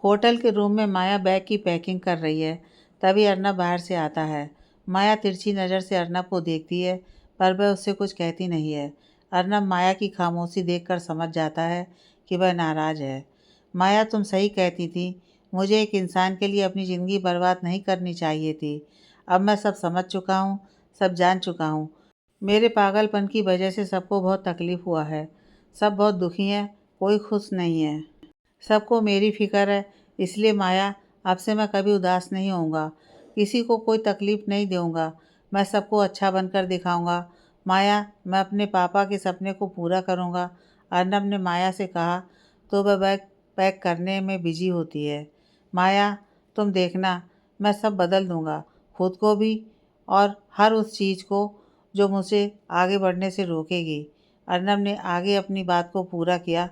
Hotel के room में माया bag की पैकिंग कर रही है। तभी अर्नब बाहर से आता है। माया तिरछी नज़र से अर्नब को देखती है, पर वह उससे कुछ कहती नहीं है। अर्नब माया की खामोशी देखकर समझ जाता है कि वह नाराज़ है। माया, तुम सही कहती थी। मुझे एक इंसान के लिए अपनी ज़िंदगी बर्बाद नहीं करनी चाहिए थी। अब मैं सब समझ चुका हूँ, सब जान चुका हूँ। मेरे पागलपन की वजह से सबको बहुत तकलीफ़ हुआ है। सब बहुत दुखी हैं, कोई खुश नहीं है। सबको मेरी फ़िक्र है, इसलिए माया, अब से मैं कभी उदास नहीं होऊंगा। किसी को कोई तकलीफ़ नहीं दूंगा। मैं सबको अच्छा बनकर दिखाऊंगा। माया, मैं अपने पापा के सपने को पूरा करूंगा। अर्नब ने माया से कहा तो वह बैग पैक करने में बिजी होती है। माया, तुम देखना, मैं सब बदल दूंगा, खुद को भी और हर उस चीज़ को जो मुझे आगे बढ़ने से रोकेगी। अर्नब ने आगे अपनी बात को पूरा किया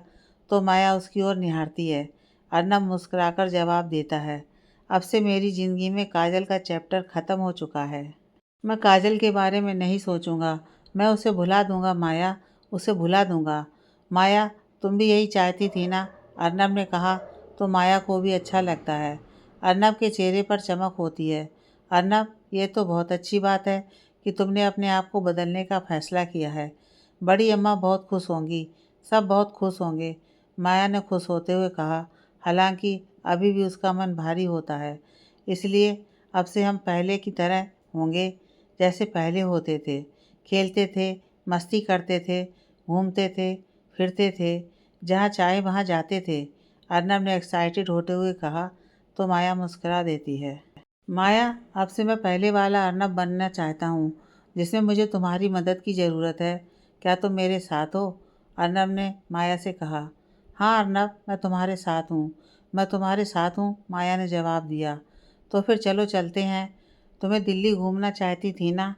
तो माया उसकी ओर निहारती है। अर्नब मुस्कुराकर जवाब देता है, अब से मेरी ज़िंदगी में काजल का चैप्टर ख़त्म हो चुका है। मैं काजल के बारे में नहीं सोचूंगा। मैं उसे भुला दूंगा माया, उसे भुला दूंगा। माया, तुम भी यही चाहती थी ना? अर्नब ने कहा तो माया को भी अच्छा लगता है। अर्नब के चेहरे पर चमक होती है। अर्नब, ये तो बहुत अच्छी बात है कि तुमने अपने आप को बदलने का फ़ैसला किया है। बड़ी अम्मा बहुत खुश होंगी, सब बहुत खुश होंगे। माया ने खुश होते हुए कहा, हालांकि अभी भी उसका मन भारी होता है। इसलिए अब से हम पहले की तरह होंगे, जैसे पहले होते थे। खेलते थे, मस्ती करते थे, घूमते थे, फिरते थे, जहाँ चाहे वहाँ जाते थे। अर्नब ने एक्साइटेड होते हुए कहा तो माया मुस्कुरा देती है। माया, अब से मैं पहले वाला अर्नब बनना चाहता हूँ, जिसमें मुझे तुम्हारी मदद की ज़रूरत है। क्या तुम मेरे साथ हो? अर्नब ने माया से कहा। हाँ अर्नब, मैं तुम्हारे साथ हूँ, मैं तुम्हारे साथ हूँ, माया ने जवाब दिया। तो फिर चलो चलते हैं। तुम्हें दिल्ली घूमना चाहती थी ना?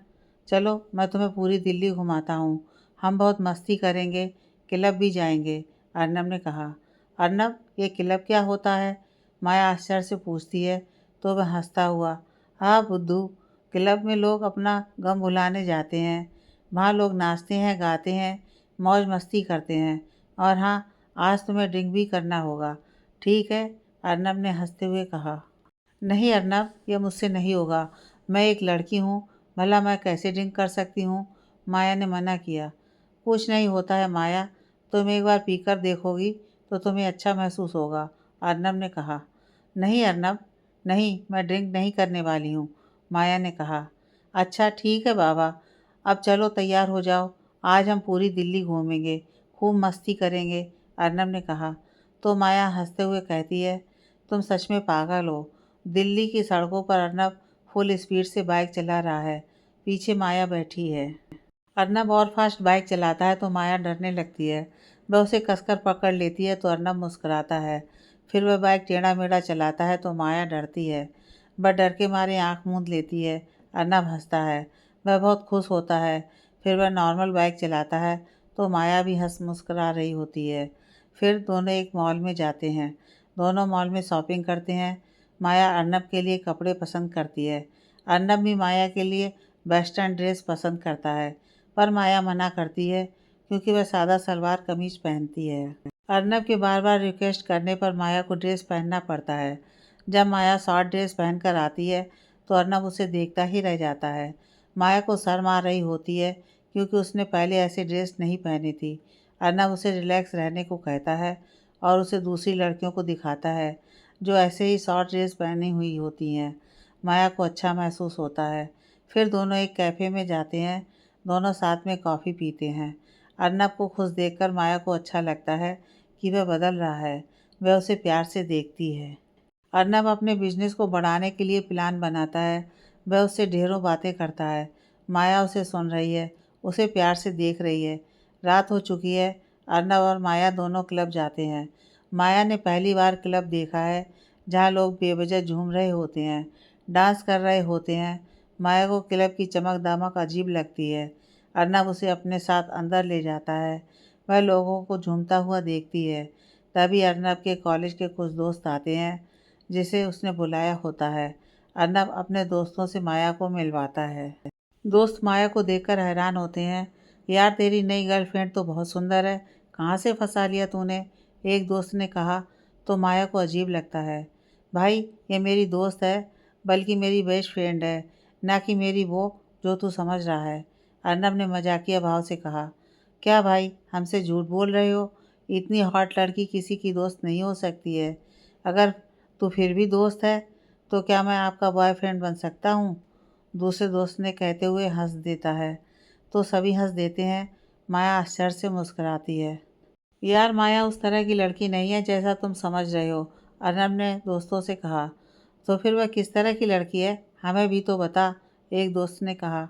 चलो, मैं तुम्हें पूरी दिल्ली घुमाता हूँ। हम बहुत मस्ती करेंगे, क्लब भी जाएंगे, अर्नब ने कहा। अर्नब, ये क्लब क्या होता है? माया आश्चर्य से पूछती है तो वह हंसता हुआ, हाँ बुद्धू, क्लब में लोग अपना गम भुलाने जाते हैं। वहाँ लोग नाचते हैं, गाते हैं, मौज मस्ती करते हैं। और हाँ, आज तुम्हें ड्रिंक भी करना होगा। ठीक है, अर्नब ने हंसते हुए कहा। नहीं अर्नब, यह मुझसे नहीं होगा। मैं एक लड़की हूँ, भला मैं कैसे ड्रिंक कर सकती हूँ? माया ने मना किया। कुछ नहीं होता है माया, तुम एक बार पीकर देखोगी तो तुम्हें अच्छा महसूस होगा, अर्नब ने कहा। नहीं अर्नब, नहीं, मैं ड्रिंक नहीं करने वाली हूँ, माया ने कहा। अच्छा ठीक है बाबा, अब चलो तैयार हो जाओ, आज हम पूरी दिल्ली घूमेंगे, खूब मस्ती करेंगे, अर्नब ने कहा। तो माया हंसते हुए कहती है, तुम सच में पागल हो। दिल्ली की सड़कों पर अर्नब फुल स्पीड से बाइक चला रहा है। पीछे माया बैठी है। अर्नब और फास्ट बाइक चलाता है तो माया डरने लगती है। वह उसे कसकर पकड़ लेती है तो अर्नब मुस्कुराता है। फिर वह बाइक टेढ़ा मेढ़ा चलाता है तो माया डरती है। वह डर के मारे आंख मूंद लेती है। अर्नब हंसता है। वह बहुत खुश होता है। फिर वह नॉर्मल बाइक चलाता है तो माया भी हंस मुस्कुरा रही होती है। फिर दोनों एक मॉल में जाते हैं। दोनों मॉल में शॉपिंग करते हैं। माया अर्नब के लिए कपड़े पसंद करती है। अर्नब भी माया के लिए वेस्टर्न ड्रेस पसंद करता है, पर माया मना करती है क्योंकि वह सादा सलवार कमीज पहनती है। अर्नब के बार बार रिक्वेस्ट करने पर माया को ड्रेस पहनना पड़ता है। जब माया शॉर्ट ड्रेस पहनकर आती है तो अर्नब उसे देखता ही रह जाता है। माया को शर्म आ रही होती है क्योंकि उसने पहले ऐसे ड्रेस नहीं पहनी थी। अर्नब उसे रिलैक्स रहने को कहता है और उसे दूसरी लड़कियों को दिखाता है जो ऐसे ही शॉर्ट ड्रेस पहनी हुई होती हैं। माया को अच्छा महसूस होता है। फिर दोनों एक कैफ़े में जाते हैं। दोनों साथ में कॉफ़ी पीते हैं। अर्नब को खुश देखकर माया को अच्छा लगता है कि वह बदल रहा है। वह उसे प्यार से देखती है। अर्नब अपने बिजनेस को बढ़ाने के लिए प्लान बनाता है। वह उससे ढेरों बातें करता है। माया उसे सुन रही है, उसे प्यार से देख रही है। रात हो चुकी है। अर्नब और माया दोनों क्लब जाते हैं। माया ने पहली बार क्लब देखा है जहाँ लोग बेवजह झूम रहे होते हैं, डांस कर रहे होते हैं। माया को क्लब की चमक दमक अजीब लगती है। अर्नब उसे अपने साथ अंदर ले जाता है। वह लोगों को झूमता हुआ देखती है। तभी अर्नब के कॉलेज के कुछ दोस्त आते हैं जिसे उसने बुलाया होता है। अर्नब अपने दोस्तों से माया को मिलवाता है। दोस्त माया को देखकर हैरान होते हैं। यार, तेरी नई गर्लफ्रेंड तो बहुत सुंदर है, कहाँ से फंसा लिया तूने? एक दोस्त ने कहा। तो माया को अजीब लगता है। भाई ये मेरी दोस्त है, बल्कि मेरी बेस्ट फ्रेंड है, ना कि मेरी वो जो तू समझ रहा है। अर्नब ने मजाकिया भाव से कहा। क्या भाई हमसे झूठ बोल रहे हो? इतनी हॉट लड़की किसी की दोस्त नहीं हो सकती है। अगर तू फिर भी दोस्त है तो क्या मैं आपका बॉयफ्रेंड बन सकता हूँ? दूसरे दोस्त ने कहते हुए हंस देता है। तो सभी हंस देते हैं। माया आश्चर्य से मुस्कुराती है। यार माया उस तरह की लड़की नहीं है जैसा तुम समझ रहे हो, अर्नब ने दोस्तों से कहा। तो फिर वह किस तरह की लड़की है, हमें भी तो बता, एक दोस्त ने कहा।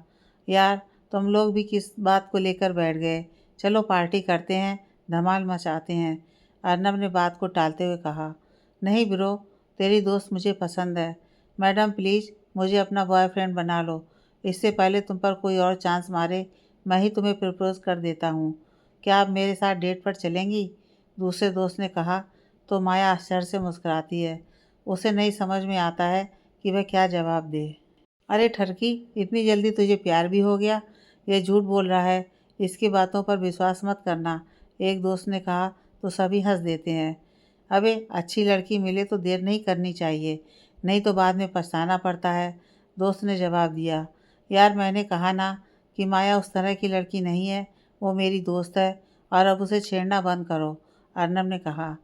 यार तुम लोग भी किस बात को लेकर बैठ गए, चलो पार्टी करते हैं, धमाल मचाते हैं, अर्नब ने बात को टालते हुए कहा। नहीं ब्रो, तेरी दोस्त मुझे पसंद है। मैडम प्लीज़ मुझे अपना बॉयफ्रेंड बना लो, इससे पहले तुम पर कोई और चांस मारे मैं ही तुम्हें प्रपोज़ कर देता हूँ। क्या आप मेरे साथ डेट पर चलेंगी? दूसरे दोस्त ने कहा। तो माया आश्चर्य से मुस्कुराती है। उसे नहीं समझ में आता है कि वह क्या जवाब दे। अरे ठरकी, इतनी जल्दी तुझे प्यार भी हो गया? यह झूठ बोल रहा है, इसकी बातों पर विश्वास मत करना, एक दोस्त ने कहा। तो सभी हंस देते हैं। अबे अच्छी लड़की मिले तो देर नहीं करनी चाहिए, नहीं तो बाद में पछताना पड़ता है, दोस्त ने जवाब दिया। यार मैंने कहा ना कि माया उस तरह की लड़की नहीं है, वो मेरी दोस्त है और अब उसे छेड़ना बंद करो, अर्नब ने कहा।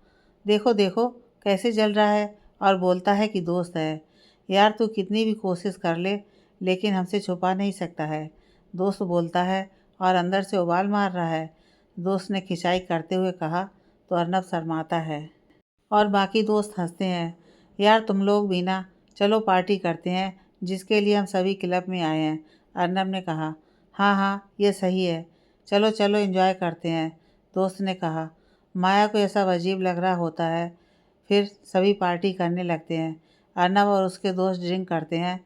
देखो देखो कैसे जल रहा है और बोलता है कि दोस्त है। यार तू कितनी भी कोशिश कर ले लेकिन हमसे छुपा नहीं सकता है, दोस्त बोलता है और अंदर से उबाल मार रहा है, दोस्त ने खिंचाई करते हुए कहा। तो अर्नब शर्माता है और बाकी दोस्त हंसते हैं। यार तुम लोग भी ना, चलो पार्टी करते हैं जिसके लिए हम सभी क्लब में आए हैं, अर्नब ने कहा। हाँ हाँ ये सही है, चलो चलो एंजॉय करते हैं, दोस्त ने कहा। माया को ऐसा अजीब लग रहा होता है। फिर सभी पार्टी करने लगते हैं। अर्नब और उसके दोस्त ड्रिंक करते हैं।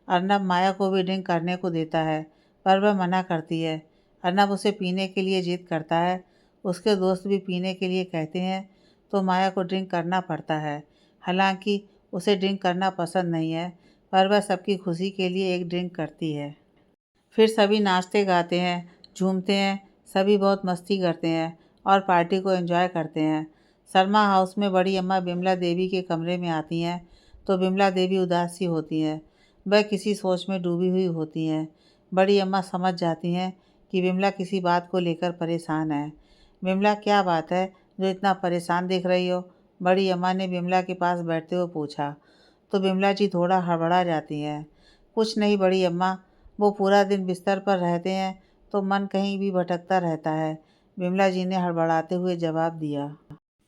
अर्नब माया को भी ड्रिंक करने को देता है पर वह मना करती है। अर्नब उसे पीने के लिए जिद करता है, उसके दोस्त भी पीने के लिए कहते हैं तो माया को ड्रिंक करना पड़ता है। हालांकि उसे ड्रिंक करना पसंद नहीं है पर वह सबकी खुशी के लिए एक ड्रिंक करती है। फिर सभी नाचते गाते हैं, झूमते हैं, सभी बहुत मस्ती करते हैं और पार्टी को एंजॉय करते हैं। शर्मा हाउस में बड़ी अम्मा बिमला देवी के कमरे में आती हैं तो बिमला देवी उदास सी होती हैं, वह किसी सोच में डूबी हुई होती हैं। बड़ी अम्मा समझ जाती हैं कि बिमला किसी बात को लेकर परेशान है। बिमला क्या बात है जो इतना परेशान दिख रही हो, बड़ी अम्मा ने बिमला के पास बैठते हुए पूछा। तो बिमला जी थोड़ा हड़बड़ा जाती हैं। कुछ नहीं बड़ी अम्मा, वो पूरा दिन बिस्तर पर रहते हैं तो मन कहीं भी भटकता रहता है, बिमला जी ने हड़बड़ाते हुए जवाब दिया।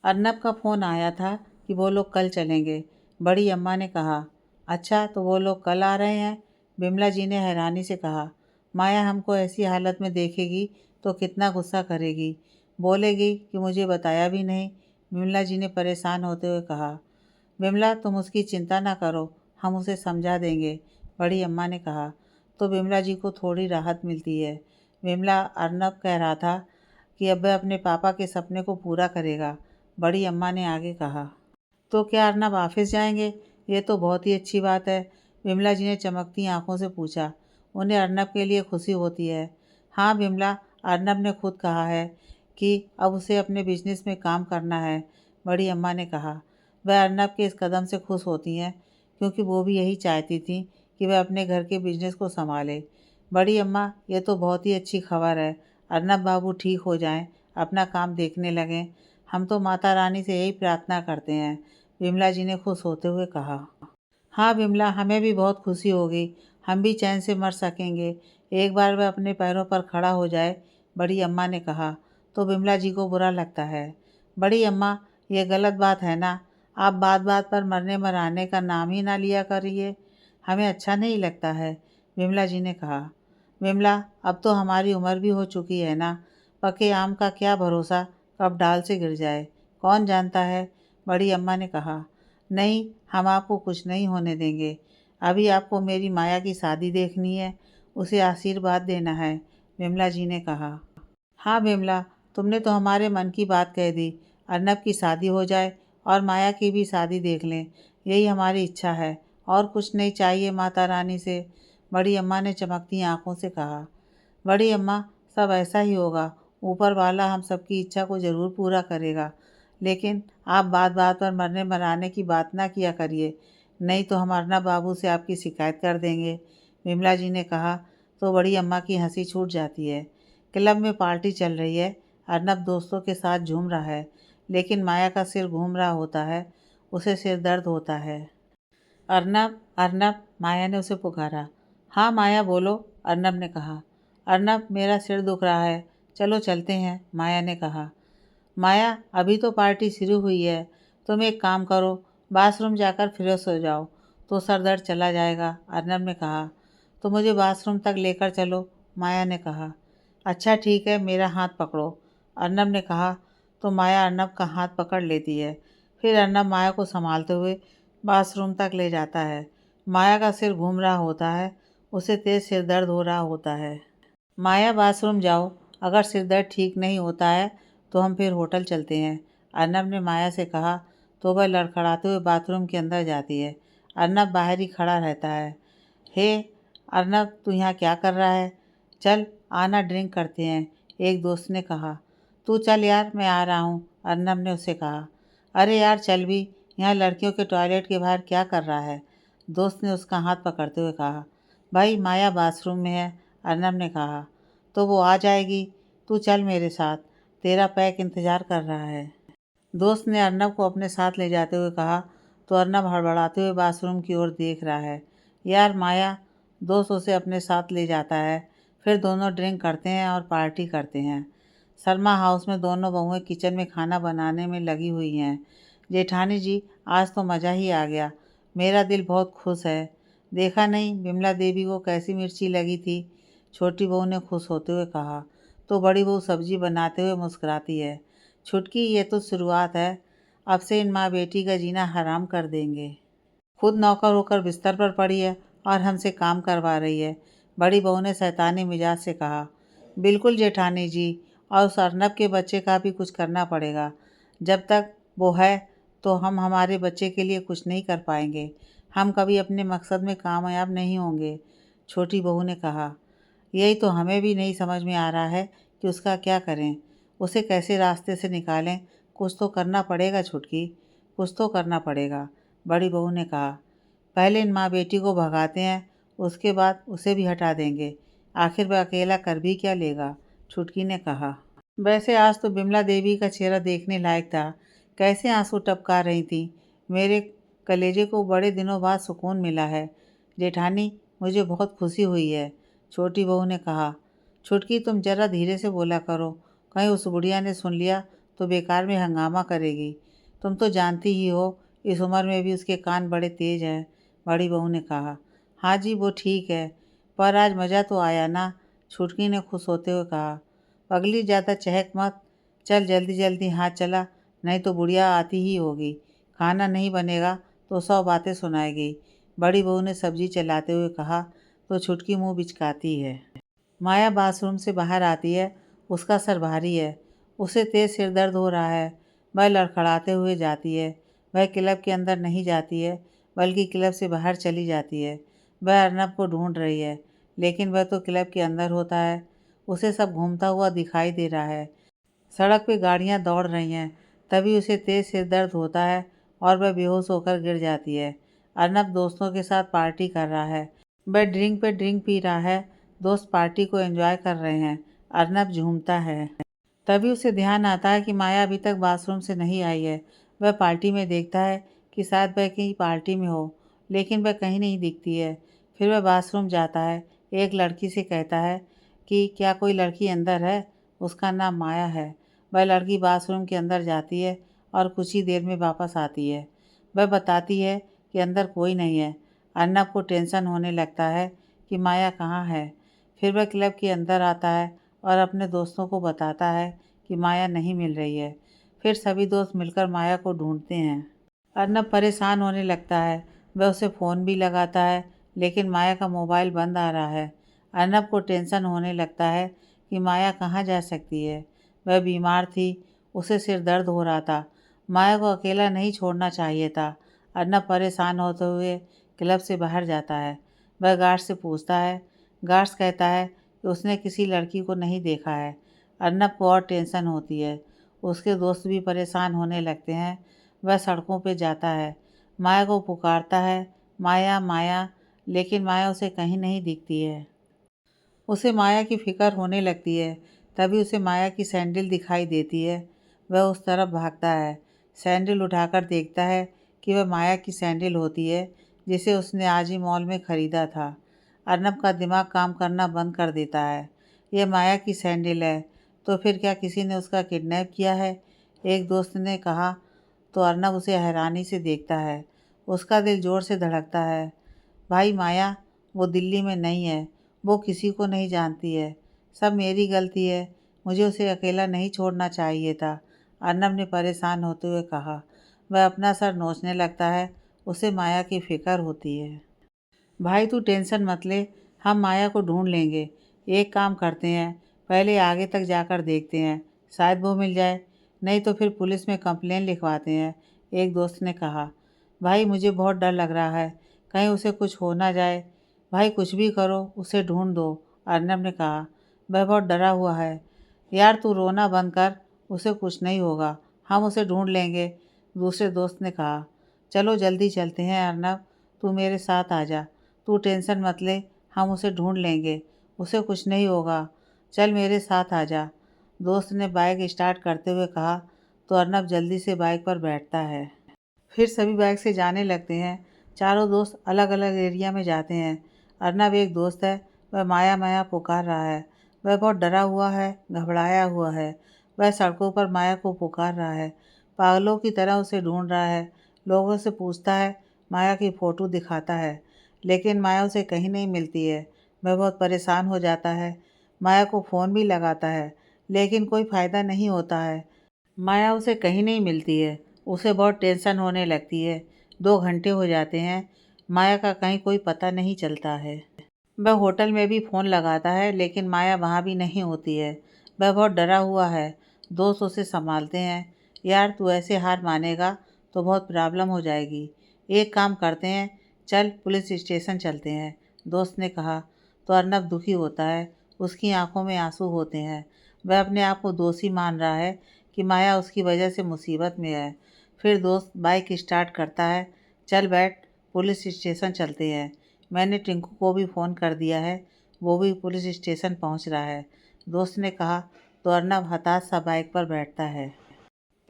अर्नब का फ़ोन आया था कि वो लोग कल चलेंगे, बड़ी अम्मा ने कहा। अच्छा तो वो लोग कल आ रहे हैं, बिमला जी ने हैरानी से कहा। माया हमको ऐसी हालत में देखेगी तो कितना गुस्सा करेगी, बोलेगी कि मुझे बताया भी नहीं, बिमला जी ने परेशान होते हुए कहा। बिमला तुम उसकी चिंता ना करो, हम उसे समझा देंगे, बड़ी अम्मा ने कहा। तो बिमला जी को थोड़ी राहत मिलती है। बिमला अर्नब कह रहा था कि अब वह अपने पापा के सपने को पूरा करेगा, बड़ी अम्मा ने आगे कहा। तो क्या अर्नब ऑफिस जाएंगे? ये तो बहुत ही अच्छी बात है, बिमला जी ने चमकती आंखों से पूछा। उन्हें अर्नब के लिए खुशी होती है। हाँ बिमला, अर्नब ने खुद कहा है कि अब उसे अपने बिजनेस में काम करना है, बड़ी अम्मा ने कहा। वह अर्नब के इस कदम से खुश होती हैं क्योंकि वो भी यही चाहती थी कि वह अपने घर के बिजनेस को संभाले। बड़ी अम्मा ये तो बहुत ही अच्छी खबर है, अर्नब बाबू ठीक हो जाएं, अपना काम देखने लगें, हम तो माता रानी से यही प्रार्थना करते हैं, विमला जी ने खुश होते हुए कहा। हाँ विमला, हमें भी बहुत खुशी होगी, हम भी चैन से मर सकेंगे, एक बार वह अपने पैरों पर खड़ा हो जाए, बड़ी अम्मा ने कहा। तो विमला जी को बुरा लगता है। बड़ी अम्मा, ये गलत बात है ना, आप बात बात पर मरने मराने का नाम ही ना लिया करिए, हमें अच्छा नहीं लगता है, विमला जी ने कहा। विमला, अब तो हमारी उम्र भी हो चुकी है ना, पके आम का क्या भरोसा कब डाल से गिर जाए, कौन जानता है, बड़ी अम्मा ने कहा। नहीं, हम आपको कुछ नहीं होने देंगे, अभी आपको मेरी माया की शादी देखनी है, उसे आशीर्वाद देना है, विमला जी ने कहा। हाँ विमला, तुमने तो हमारे मन की बात कह दी, अर्नब की शादी हो जाए और माया की भी शादी देख लें, यही हमारी इच्छा है, और कुछ नहीं चाहिए माता रानी से, बड़ी अम्मा ने चमकती आंखों से कहा। बड़ी अम्मा, सब ऐसा ही होगा, ऊपर वाला हम सबकी इच्छा को ज़रूर पूरा करेगा, लेकिन आप बात बात पर मरने मराने की बात ना किया करिए, नहीं तो हम अर्नब बाबू से आपकी शिकायत कर देंगे। विमला जी ने कहा तो बड़ी अम्मा की हंसी छूट जाती है। क्लब में पार्टी चल रही है, अर्नब दोस्तों के साथ झूम रहा है, लेकिन माया का सिर घूम रहा होता है, उसे सिर दर्द होता है। अर्नब, अर्नब, माया ने उसे पुकारा। हाँ माया बोलो, अर्नब ने कहा। अर्नब, मेरा सिर दुख रहा है, चलो चलते हैं, माया ने कहा। माया, अभी तो पार्टी शुरू हुई है, तुम एक काम करो, बाथरूम जाकर फ्रेश हो जाओ तो सर दर्द चला जाएगा, अर्नब ने कहा। तो मुझे बाथरूम तक लेकर चलो, माया ने कहा। अच्छा ठीक है, मेरा हाथ पकड़ो, अर्नब ने कहा। तो माया अर्नब का हाथ पकड़ लेती है। फिर अर्नब माया को संभालते हुए बाथरूम तक ले जाता है। माया का सिर घूम रहा होता है, उसे तेज सिर दर्द हो रहा होता है। माया, बाथरूम जाओ, अगर सिर दर्द ठीक नहीं होता है तो हम फिर होटल चलते हैं, अर्नब ने माया से कहा। तो वह लड़खड़ाते हुए बाथरूम के अंदर जाती है। अर्नब बाहर ही खड़ा रहता है। हे अर्नब, तू यहाँ क्या कर रहा है? चल आना, ड्रिंक करते हैं, एक दोस्त ने कहा। तू चल यार, मैं आ रहा हूँ, अर्नब ने उसे कहा। अरे यार चल भी, यहाँ लड़कियों के टॉयलेट के बाहर क्या कर रहा है? दोस्त ने उसका हाथ पकड़ते हुए कहा। भाई माया बाथरूम में है, अर्नब ने कहा। तो वो आ जाएगी, तू चल मेरे साथ, तेरा पैक इंतज़ार कर रहा है, दोस्त ने अर्नब को अपने साथ ले जाते हुए कहा। तो अर्नब हड़बड़ाते हुए बाथरूम की ओर देख रहा है। यार माया, दोस्त उसे अपने साथ ले जाता है। फिर दोनों ड्रिंक करते हैं और पार्टी करते हैं। शर्मा हाउस में दोनों बहुएं किचन में खाना बनाने में लगी हुई हैं। जेठानी जी, आज तो मज़ा ही आ गया, मेरा दिल बहुत खुश है। देखा नहीं विमला देवी को कैसी मिर्ची लगी थी, छोटी बहू ने खुश होते हुए कहा। तो बड़ी बहू सब्जी बनाते हुए मुस्कुराती है। छुटकी, ये तो शुरुआत है, अब से इन माँ बेटी का जीना हराम कर देंगे। खुद नौकर होकर बिस्तर पर पड़ी है और हमसे काम करवा रही है, बड़ी बहू ने शैतानी मिजाज से कहा। बिल्कुल जेठानी जी, और उस अर्नब के बच्चे का भी कुछ करना पड़ेगा, जब तक वो है तो हम हमारे बच्चे के लिए कुछ नहीं कर पाएंगे, हम कभी अपने मकसद में कामयाब नहीं होंगे, छोटी बहू ने कहा। यही तो हमें भी नहीं समझ में आ रहा है कि उसका क्या करें, उसे कैसे रास्ते से निकालें, कुछ तो करना पड़ेगा छुटकी, कुछ तो करना पड़ेगा, बड़ी बहू ने कहा। पहले इन माँ बेटी को भगाते हैं, उसके बाद उसे भी हटा देंगे, आखिर वह अकेला कर भी क्या लेगा, छुटकी ने कहा। वैसे आज तो बिमला देवी का चेहरा देखने लायक था, कैसे आंसू टपका रही थी। मेरे कलेजे को बड़े दिनों बाद सुकून मिला है, जेठानी मुझे बहुत खुशी हुई है, छोटी बहू ने कहा। छुटकी, तुम जरा धीरे से बोला करो, कहीं उस बुढ़िया ने सुन लिया तो बेकार में हंगामा करेगी, तुम तो जानती ही हो इस उम्र में भी उसके कान बड़े तेज हैं, बड़ी बहू ने कहा। हाँ जी वो ठीक है, पर आज मज़ा तो आया ना, छुटकी ने खुश होते हुए कहा। पगली, ज़्यादा चहक मत, चल जल्दी जल्दी हाथ चला, नहीं तो बुढ़िया आती ही होगी, खाना नहीं बनेगा तो 100 बातें सुनाएगी, बड़ी बहू ने सब्जी चलाते हुए कहा। तो छुटकी मुंह बिचकाती है। माया बाथरूम से बाहर आती है, उसका सर भारी है, उसे तेज सिर दर्द हो रहा है, वह लड़खड़ाते हुए जाती है। वह क्लब के अंदर नहीं जाती है, बल्कि क्लब से बाहर चली जाती है। वह अर्नब को ढूंढ रही है, लेकिन वह तो क्लब के अंदर होता है, उसे सब घूमता हुआ दिखाई दे रहा है। सड़क पे गाड़ियां दौड़ रही हैं, तभी उसे तेज सिर दर्द होता है और वह बेहोश होकर गिर जाती है। अर्नब दोस्तों के साथ पार्टी कर रहा है, वह ड्रिंक पे ड्रिंक पी रहा है, दोस्त पार्टी को एंजॉय कर रहे हैं, अर्नब झूमता है। तभी उसे ध्यान आता है कि माया अभी तक बाथरूम से नहीं आई है। वह पार्टी में देखता है कि शायद वह कहीं पार्टी में हो, लेकिन वह कहीं नहीं दिखती है। फिर वह बाथरूम जाता है, एक लड़की से कहता है कि क्या कोई लड़की अंदर है, उसका नाम माया है। वह लड़की बाथरूम के अंदर जाती है और कुछ ही देर में वापस आती है। वह बताती है कि अंदर कोई नहीं है। अर्नब को टेंशन होने लगता है कि माया कहाँ है। फिर वह क्लब के अंदर आता है और अपने दोस्तों को बताता है कि माया नहीं मिल रही है। फिर सभी दोस्त मिलकर माया को ढूंढते हैं। अर्नब परेशान होने लगता है, वह उसे फ़ोन भी लगाता है, लेकिन माया का मोबाइल बंद आ रहा है। अर्नब को टेंशन होने लगता है कि माया कहाँ जा सकती है। वह बीमार थी, उसे सिर दर्द हो रहा था, माया को अकेला नहीं छोड़ना चाहिए था। अर्नब परेशान होते हुए क्लब से बाहर जाता है। वह गार्ड से पूछता है, गार्ड्स कहता है कि उसने किसी लड़की को नहीं देखा है। अर्नब को और टेंशन होती है, उसके दोस्त भी परेशान होने लगते हैं। वह सड़कों पे जाता है, माया को पुकारता है, माया माया, लेकिन माया उसे कहीं नहीं दिखती है। उसे माया की फ़िक्र होने लगती है। तभी उसे माया की सैंडल दिखाई देती है। वह उस तरफ भागता है, सैंडल उठाकर देखता है कि वह माया की सैंडल होती है जिसे उसने आज ही मॉल में ख़रीदा था। अर्नब का दिमाग काम करना बंद कर देता है। यह माया की सैंडल है, तो फिर क्या किसी ने उसका किडनैप किया है? एक दोस्त ने कहा। तो अर्नब उसे हैरानी से देखता है। उसका दिल ज़ोर से धड़कता है। भाई माया वो दिल्ली में नहीं है, वो किसी को नहीं जानती है। सब मेरी गलती है, मुझे उसे अकेला नहीं छोड़ना चाहिए था, अर्नब ने परेशान होते हुए कहा। वह अपना सर नोचने लगता है। उसे माया की फ़िक्र होती है। भाई तू टेंशन मत ले, हम माया को ढूंढ लेंगे। एक काम करते हैं, पहले आगे तक जाकर देखते हैं, शायद वो मिल जाए, नहीं तो फिर पुलिस में कंप्लेन लिखवाते हैं, एक दोस्त ने कहा। भाई मुझे बहुत डर लग रहा है, कहीं उसे कुछ हो ना जाए। भाई कुछ भी करो, उसे ढूंढ दो, अर्नब ने कहा। वह बहुत डरा हुआ है। यार तू रोना बंद कर, उसे कुछ नहीं होगा, हम उसे ढूंढ लेंगे, दूसरे दोस्त ने कहा। चलो जल्दी चलते हैं अर्नब, तू मेरे साथ आ जा। तू टेंशन मत ले, हम उसे ढूंढ लेंगे, उसे कुछ नहीं होगा, चल मेरे साथ आ जा, दोस्त ने बाइक स्टार्ट करते हुए कहा। तो अर्नब जल्दी से बाइक पर बैठता है। फिर सभी बाइक से जाने लगते हैं। चारों दोस्त अलग अलग एरिया में जाते हैं। अर्नब एक दोस्त है, वह माया माया पुकार रहा है। वह बहुत डरा हुआ है, घबराया हुआ है। वह सड़कों पर माया को पुकार रहा है, पागलों की तरह उसे ढूंढ रहा है। लोगों से पूछता है, माया की फ़ोटो दिखाता है, लेकिन माया उसे कहीं नहीं मिलती है। वह बहुत परेशान हो जाता है। माया को फ़ोन भी लगाता है, लेकिन कोई फ़ायदा नहीं होता है। माया उसे कहीं नहीं मिलती है। उसे बहुत टेंशन होने लगती है। 2 घंटे हो जाते हैं, माया का कहीं कोई पता नहीं चलता है। वह होटल में भी फ़ोन लगाता है, लेकिन माया वहाँ भी नहीं होती है। वह बहुत डरा हुआ है। दोस्त उसे संभालते हैं। यार तू ऐसे हार मानेगा तो बहुत प्रॉब्लम हो जाएगी। एक काम करते हैं, चल पुलिस स्टेशन चलते हैं, दोस्त ने कहा। तो अर्नब दुखी होता है। उसकी आंखों में आंसू होते हैं। वह अपने आप को दोषी मान रहा है कि माया उसकी वजह से मुसीबत में है। फिर दोस्त बाइक स्टार्ट करता है। चल बैठ, पुलिस स्टेशन चलते हैं। मैंने टिंकू को भी फ़ोन कर दिया है, वो भी पुलिस स्टेशन पहुंच रहा है, दोस्त ने कहा। तो अर्नब हताश सा बाइक पर बैठता है।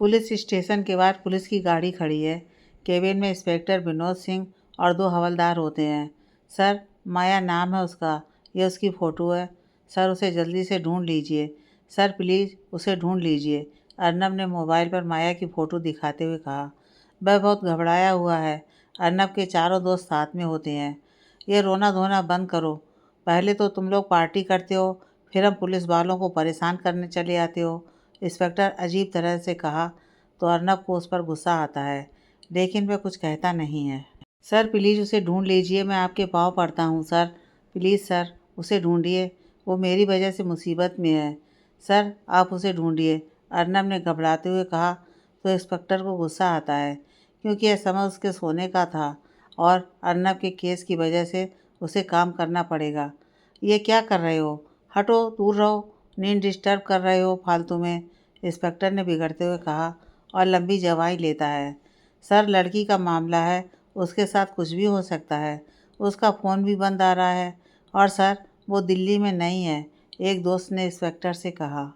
पुलिस स्टेशन के बाहर पुलिस की गाड़ी खड़ी है। केबिन में इंस्पेक्टर विनोद सिंह और 2 हवलदार होते हैं। सर, माया नाम है उसका, ये उसकी फ़ोटो है, सर उसे जल्दी से ढूंढ लीजिए, सर प्लीज़ उसे ढूंढ लीजिए, अर्नब ने मोबाइल पर माया की फ़ोटो दिखाते हुए कहा। वह बहुत घबराया हुआ है। अर्नब के चारों दोस्त साथ में होते हैं। ये रोना धोना बंद करो, पहले तो तुम लोग पार्टी करते हो, फिर हम पुलिस वालों को परेशान करने चले आते हो, इंस्पेक्टर अजीब तरह से कहा। तो अर्नब को उस पर गुस्सा आता है, लेकिन वह कुछ कहता नहीं है। सर प्लीज़ उसे ढूंढ लीजिए, मैं आपके पाँव पड़ता हूँ सर, प्लीज़ सर उसे ढूंढिए, वो मेरी वजह से मुसीबत में है, सर आप उसे ढूंढिए, अर्नब ने घबराते हुए कहा। तो इंस्पेक्टर को गुस्सा आता है, क्योंकि यह समय उसके सोने का था और अर्नब के केस की वजह से उसे काम करना पड़ेगा। ये क्या कर रहे हो, हटो दूर रहो, नींद डिस्टर्ब कर रहे हो फालतू में, इंस्पेक्टर ने बिगड़ते हुए कहा और लंबी जवाई लेता है। सर लड़की का मामला है, उसके साथ कुछ भी हो सकता है, उसका फ़ोन भी बंद आ रहा है, और सर वो दिल्ली में नहीं है, एक दोस्त ने इंस्पेक्टर से कहा।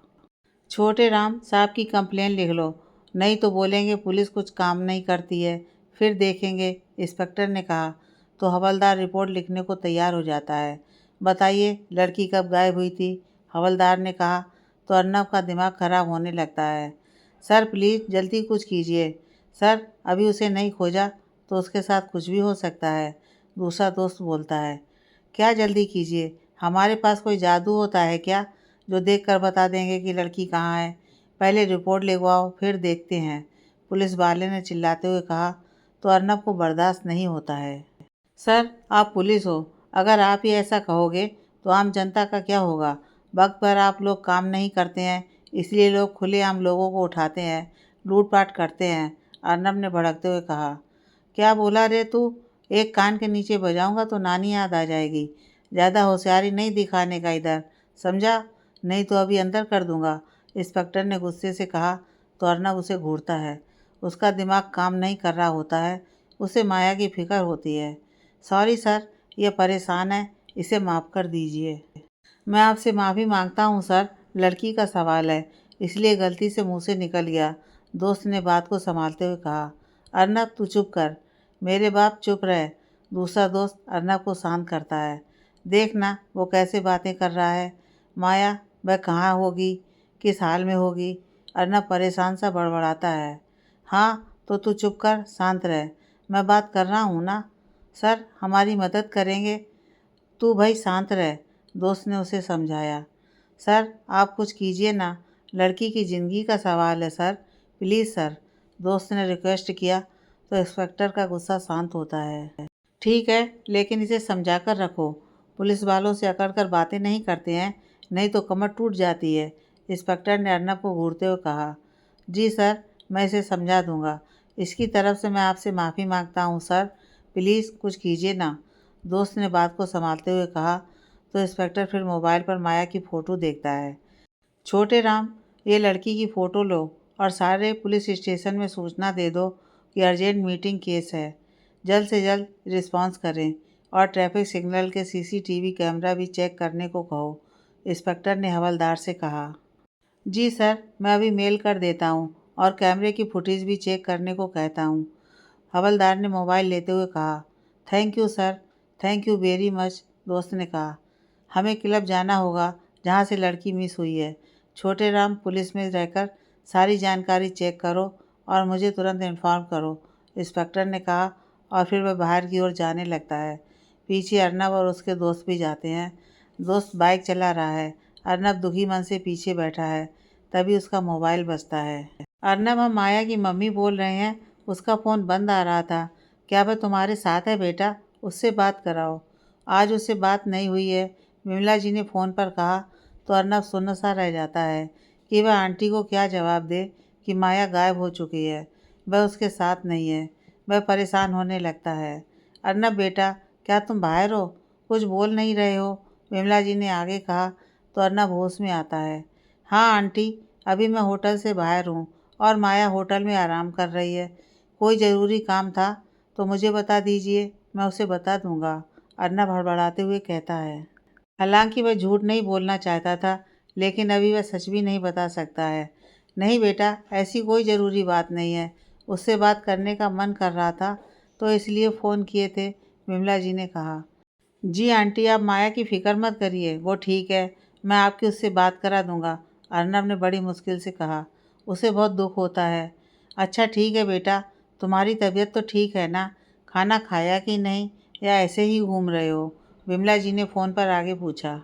छोटे राम साहब की कंप्लेन लिख लो, नहीं तो बोलेंगे पुलिस कुछ काम नहीं करती है, फिर देखेंगे, इंस्पेक्टर ने कहा। तो हवलदार रिपोर्ट लिखने को तैयार हो जाता है। बताइए लड़की कब गायब हुई थी, हवलदार ने कहा। तो अर्नब का दिमाग खराब होने लगता है। सर प्लीज़ जल्दी कुछ कीजिए, सर अभी उसे नहीं खोजा तो उसके साथ कुछ भी हो सकता है, दूसरा दोस्त बोलता है। क्या जल्दी कीजिए, हमारे पास कोई जादू होता है क्या जो देखकर बता देंगे कि लड़की कहाँ है, पहले रिपोर्ट लिखवाओ फिर देखते हैं, पुलिस वाले ने चिल्लाते हुए कहा। तो अर्नब को बर्दाश्त नहीं होता है। सर आप पुलिस हो, अगर आप ही ऐसा कहोगे तो आम जनता का क्या होगा, वक्त पर आप लोग काम नहीं करते हैं, इसलिए लोग खुलेआम लोगों को उठाते हैं, लूटपाट करते हैं, अर्नब ने भड़कते हुए कहा। क्या बोला रे तू, एक कान के नीचे बजाऊंगा तो नानी याद आ जाएगी, ज़्यादा होशियारी नहीं दिखाने का इधर, समझा, नहीं तो अभी अंदर कर दूंगा, इंस्पेक्टर ने गुस्से से कहा। तो अर्नब उसे घूरता है। उसका दिमाग काम नहीं कर रहा होता है। उसे माया की फिक्र होती है। सॉरी सर, यह परेशान है, इसे माफ़ कर दीजिए। मैं आपसे माफ़ी मांगता हूँ सर, लड़की का सवाल है, इसलिए गलती से मुंह से निकल गया। दोस्त ने बात को संभालते हुए कहा। अर्नब तू चुप कर। मेरे बाप चुप रहे। दूसरा दोस्त अर्नब को शांत करता है। देखना वो कैसे बातें कर रहा है। माया वह कहाँ होगी, किस हाल में होगी। अर्नब परेशान सा बड़बड़ाता है। हाँ तो तू चुप कर, शांत रह। मैं बात कर रहा हूँ ना। सर हमारी मदद करेंगे। तू भाई शांत रह, दोस्त ने उसे समझाया। सर आप कुछ कीजिए ना, लड़की की ज़िंदगी का सवाल है सर, प्लीज़ सर, दोस्त ने रिक्वेस्ट किया। तो इंस्पेक्टर का गुस्सा शांत होता है। ठीक है, लेकिन इसे समझा कर रखो, पुलिस वालों से अकड़ कर बातें नहीं करते हैं, नहीं तो कमर टूट जाती है। इंस्पेक्टर ने अर्नब को घूरते हुए कहा। जी सर, मैं इसे समझा दूंगा। इसकी तरफ से मैं आपसे माफ़ी मांगता हूँ सर, प्लीज़ कुछ कीजिए ना, दोस्त ने बात को संभालते हुए कहा। तो इंस्पेक्टर फिर मोबाइल पर माया की फ़ोटो देखता है। छोटे राम, ये लड़की की फ़ोटो लो और सारे पुलिस स्टेशन में सूचना दे दो कि अर्जेंट मीटिंग केस है। जल्द से जल्द रिस्पॉन्स करें और ट्रैफिक सिग्नल के सीसीटीवी कैमरा भी चेक करने को कहो, इंस्पेक्टर ने हवलदार से कहा। जी सर, मैं अभी मेल कर देता हूँ और कैमरे की फुटेज भी चेक करने को कहता हूँ, हवलदार ने मोबाइल लेते हुए कहा। Thank you sir, thank you very much, दोस्त ने कहा। हमें क्लब जाना होगा जहाँ से लड़की मिस हुई है। छोटे राम, पुलिस में रहकर सारी जानकारी चेक करो और मुझे तुरंत इन्फॉर्म करो, इंस्पेक्टर ने कहा। और फिर वह बाहर की ओर जाने लगता है। पीछे अर्नब और उसके दोस्त भी जाते हैं। दोस्त बाइक चला रहा है। अर्नब दुखी मन से पीछे बैठा है। तभी उसका मोबाइल बजता है। अर्नब, हम माया की मम्मी बोल रहे हैं। उसका फ़ोन बंद आ रहा था। क्या वह तुम्हारे साथ है बेटा? उससे बात कराओ। आज उससे बात नहीं हुई है, विमला जी ने फ़ोन पर कहा। तो अर्नब सुन्न सा रह जाता है कि वह आंटी को क्या जवाब दे कि माया गायब हो चुकी है, वह उसके साथ नहीं है। वह परेशान होने लगता है। अर्नब बेटा, क्या तुम बाहर हो? कुछ बोल नहीं रहे हो, विमला जी ने आगे कहा। तो अर्नब होश में आता है। हाँ आंटी, अभी मैं होटल से बाहर हूँ और माया होटल में आराम कर रही है। कोई ज़रूरी काम था तो मुझे बता दीजिए, मैं उसे बता दूंगा, अर्नब हड़बड़ाते हुए कहता है। हालांकि वह झूठ नहीं बोलना चाहता था, लेकिन अभी वह सच भी नहीं बता सकता है। नहीं बेटा, ऐसी कोई ज़रूरी बात नहीं है, उससे बात करने का मन कर रहा था तो इसलिए फ़ोन किए थे, विमला जी ने कहा। जी आंटी, आप माया की फ़िक्र मत करिए, वो ठीक है, मैं आपकी उससे बात करा दूंगा, अर्नब ने बड़ी मुश्किल से कहा। उसे बहुत दुख होता है। अच्छा ठीक है बेटा, तुम्हारी तबीयत तो ठीक है ना? खाना खाया कि नहीं, या ऐसे ही घूम रहे हो, विमला जी ने फ़ोन पर आगे पूछा।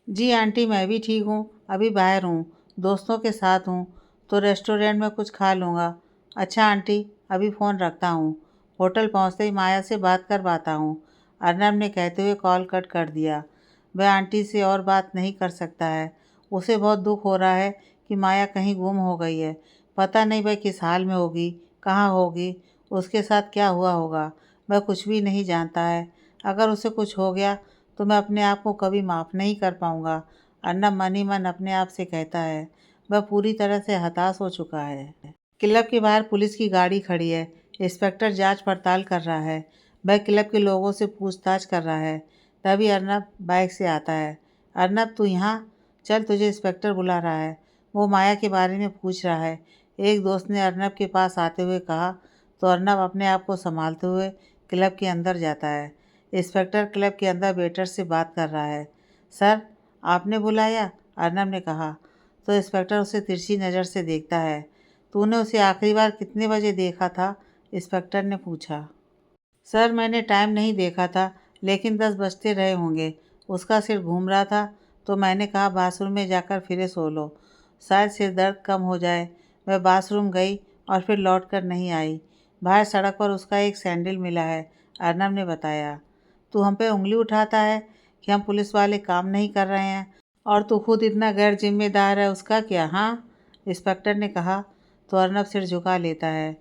जी आंटी, मैं भी ठीक हूँ, अभी बाहर हूँ, दोस्तों के साथ हूँ, तो रेस्टोरेंट में कुछ खा लूँगा। अच्छा आंटी, अभी फ़ोन रखता हूँ, होटल पहुँचते ही माया से बात कर पाता हूँ, अर्नब ने कहते हुए कॉल कट कर दिया। वह आंटी से और बात नहीं कर सकता है। उसे बहुत दुख हो रहा है कि माया कहीं गुम हो गई है। पता नहीं वह किस हाल में होगी, कहाँ होगी, उसके साथ क्या हुआ होगा, वह कुछ भी नहीं जानता है। अगर उसे कुछ हो गया तो मैं अपने आप को कभी माफ़ नहीं कर पाऊँगा, अर्नब मन ही मन अपने आप से कहता है। वह पूरी तरह से हताश हो चुका है। क्लब के बाहर पुलिस की गाड़ी खड़ी है। इंस्पेक्टर जांच पड़ताल कर रहा है। वह क्लब के लोगों से पूछताछ कर रहा है। तभी अर्नब बाइक से आता है। अर्नब तू यहाँ चल, तुझे इंस्पेक्टर बुला रहा है, वो माया के बारे में पूछ रहा है, एक दोस्त ने अर्नब के पास आते हुए कहा। तो अर्नब अपने आप को संभालते हुए क्लब के अंदर जाता है। इंस्पेक्टर क्लब के अंदर वेटर से बात कर रहा है। सर, आपने बुलाया, अर्नब ने कहा। तो इंस्पेक्टर उसे तिरछी नज़र से देखता है। तूने उसे आखिरी बार कितने बजे देखा था, इंस्पेक्टर ने पूछा। सर, मैंने टाइम नहीं देखा था, लेकिन 10 बजते रहे होंगे, उसका सिर घूम रहा था तो मैंने कहा बाथरूम में जाकर फ्रेश हो लो, शायद सिर दर्द कम हो जाए। वह बाथरूम गई और फिर लौट कर नहीं आई। बाहर सड़क पर उसका एक सैंडल मिला है, अर्नब ने बताया। तू हम पे उंगली उठाता है कि हम पुलिस वाले काम नहीं कर रहे हैं, और तू खुद इतना गैर जिम्मेदार है, उसका क्या? हाँ, इंस्पेक्टर ने कहा। तो अर्नब सिर झुका लेता है।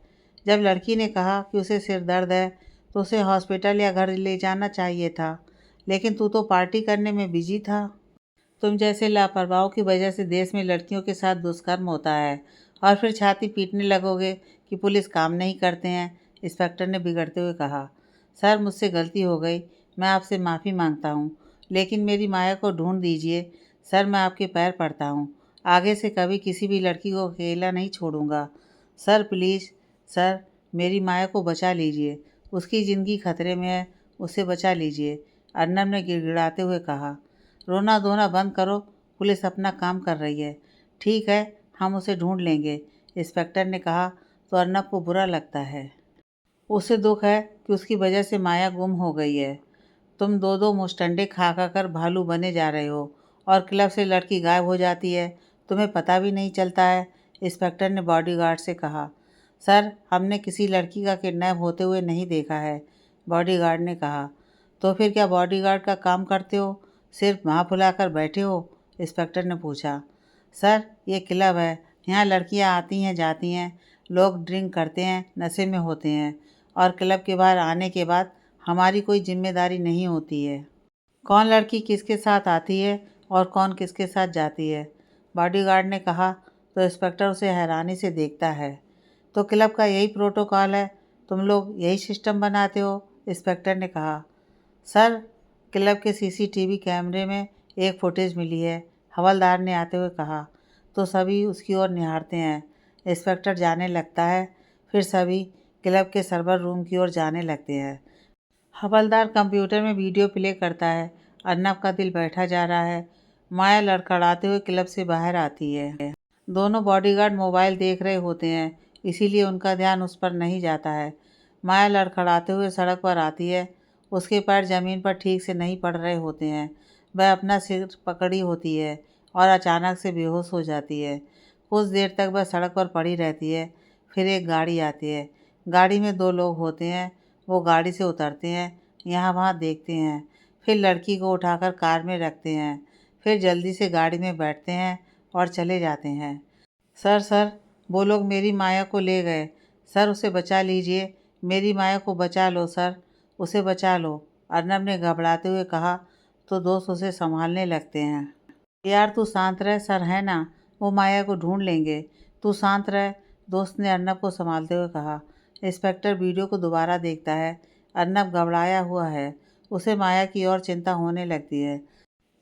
जब लड़की ने कहा कि उसे सिर दर्द है तो उसे हॉस्पिटल या घर ले जाना चाहिए था, लेकिन तू तो पार्टी करने में बिजी था। तुम जैसे लापरवाहों की वजह से देश में लड़कियों के साथ दुष्कर्म होता है और फिर छाती पीटने लगोगे कि पुलिस काम नहीं करते हैं, इंस्पेक्टर ने बिगड़ते हुए कहा। सर, मुझसे गलती हो गई, मैं आपसे माफ़ी मांगता हूँ, लेकिन मेरी माया को ढूंढ दीजिए। सर, मैं आपके पैर पड़ता हूँ, आगे से कभी किसी भी लड़की को अकेला नहीं छोड़ूंगा। सर प्लीज़, सर, मेरी माया को बचा लीजिए, उसकी ज़िंदगी खतरे में है, उसे बचा लीजिए, अर्नब ने गिड़गिड़ाते हुए कहा। रोना धोना बंद करो, पुलिस अपना काम कर रही है। ठीक है, हम उसे ढूंढ लेंगे, इंस्पेक्टर ने कहा। तो अर्नब को बुरा लगता है, उसे दुख है कि उसकी वजह से माया गुम हो गई है। तुम दो दो मुस्टंडे खा खा कर भालू बने जा रहे हो और क्लब से लड़की गायब हो जाती है, तुम्हें पता भी नहीं चलता है, इंस्पेक्टर ने बॉडीगार्ड से कहा। सर, हमने किसी लड़की का किडनैप होते हुए नहीं देखा है, बॉडीगार्ड ने कहा। तो फिर क्या बॉडीगार्ड का काम करते हो, सिर्फ वहाँ फुलाकर बैठे हो, इंस्पेक्टर ने पूछा। सर, ये क्लब है, यहाँ लड़कियाँ आती हैं जाती हैं, लोग ड्रिंक करते हैं, नशे में होते हैं, और क्लब के बाहर आने के बाद हमारी कोई जिम्मेदारी नहीं होती है कौन लड़की किसके साथ आती है और कौन किसके साथ जाती है, बॉडीगार्ड ने कहा। तो इंस्पेक्टर उसे हैरानी से देखता है। तो क्लब का यही प्रोटोकॉल है, तुम लोग यही सिस्टम बनाते हो, इंस्पेक्टर ने कहा। सर, क्लब के सीसीटीवी कैमरे में एक फुटेज मिली है, हवलदार ने आते हुए कहा। तो सभी उसकी ओर निहारते हैं, इंस्पेक्टर जाने लगता है, फिर सभी क्लब के सर्वर रूम की ओर जाने लगते हैं। हवलदार कंप्यूटर में वीडियो प्ले करता है, अर्नब का दिल बैठा जा रहा है। माया लड़खड़ाते हुए क्लब से बाहर आती है। दोनों बॉडीगार्ड मोबाइल देख रहे होते हैं, इसीलिए उनका ध्यान उस पर नहीं जाता है। माया लड़खड़ाते हुए सड़क पर आती है, उसके पैर ज़मीन पर ठीक से नहीं पड़ रहे होते हैं। वह अपना सिर पकड़ी होती है और अचानक से बेहोश हो जाती है। कुछ देर तक वह सड़क पर पड़ी रहती है, फिर एक गाड़ी आती है। गाड़ी में दो लोग होते हैं, वो गाड़ी से उतरते हैं, यहाँ वहाँ देखते हैं, फिर लड़की को उठाकर कार में रखते हैं, फिर जल्दी से गाड़ी में बैठते हैं और चले जाते हैं। सर, सर, वो लोग मेरी माया को ले गए, सर, उसे बचा लीजिए, मेरी माया को बचा लो सर, उसे बचा लो, अर्नब ने घबराते हुए कहा। तो दोस्त उसे संभालने लगते हैं। यार तू शांत रह सर, है ना, वो माया को ढूंढ लेंगे, तू शांत रह, दोस्त ने अर्नब को संभालते हुए कहा। इंस्पेक्टर वीडियो को दोबारा देखता है, अर्नब घबराया हुआ है, उसे माया की और चिंता होने लगती है।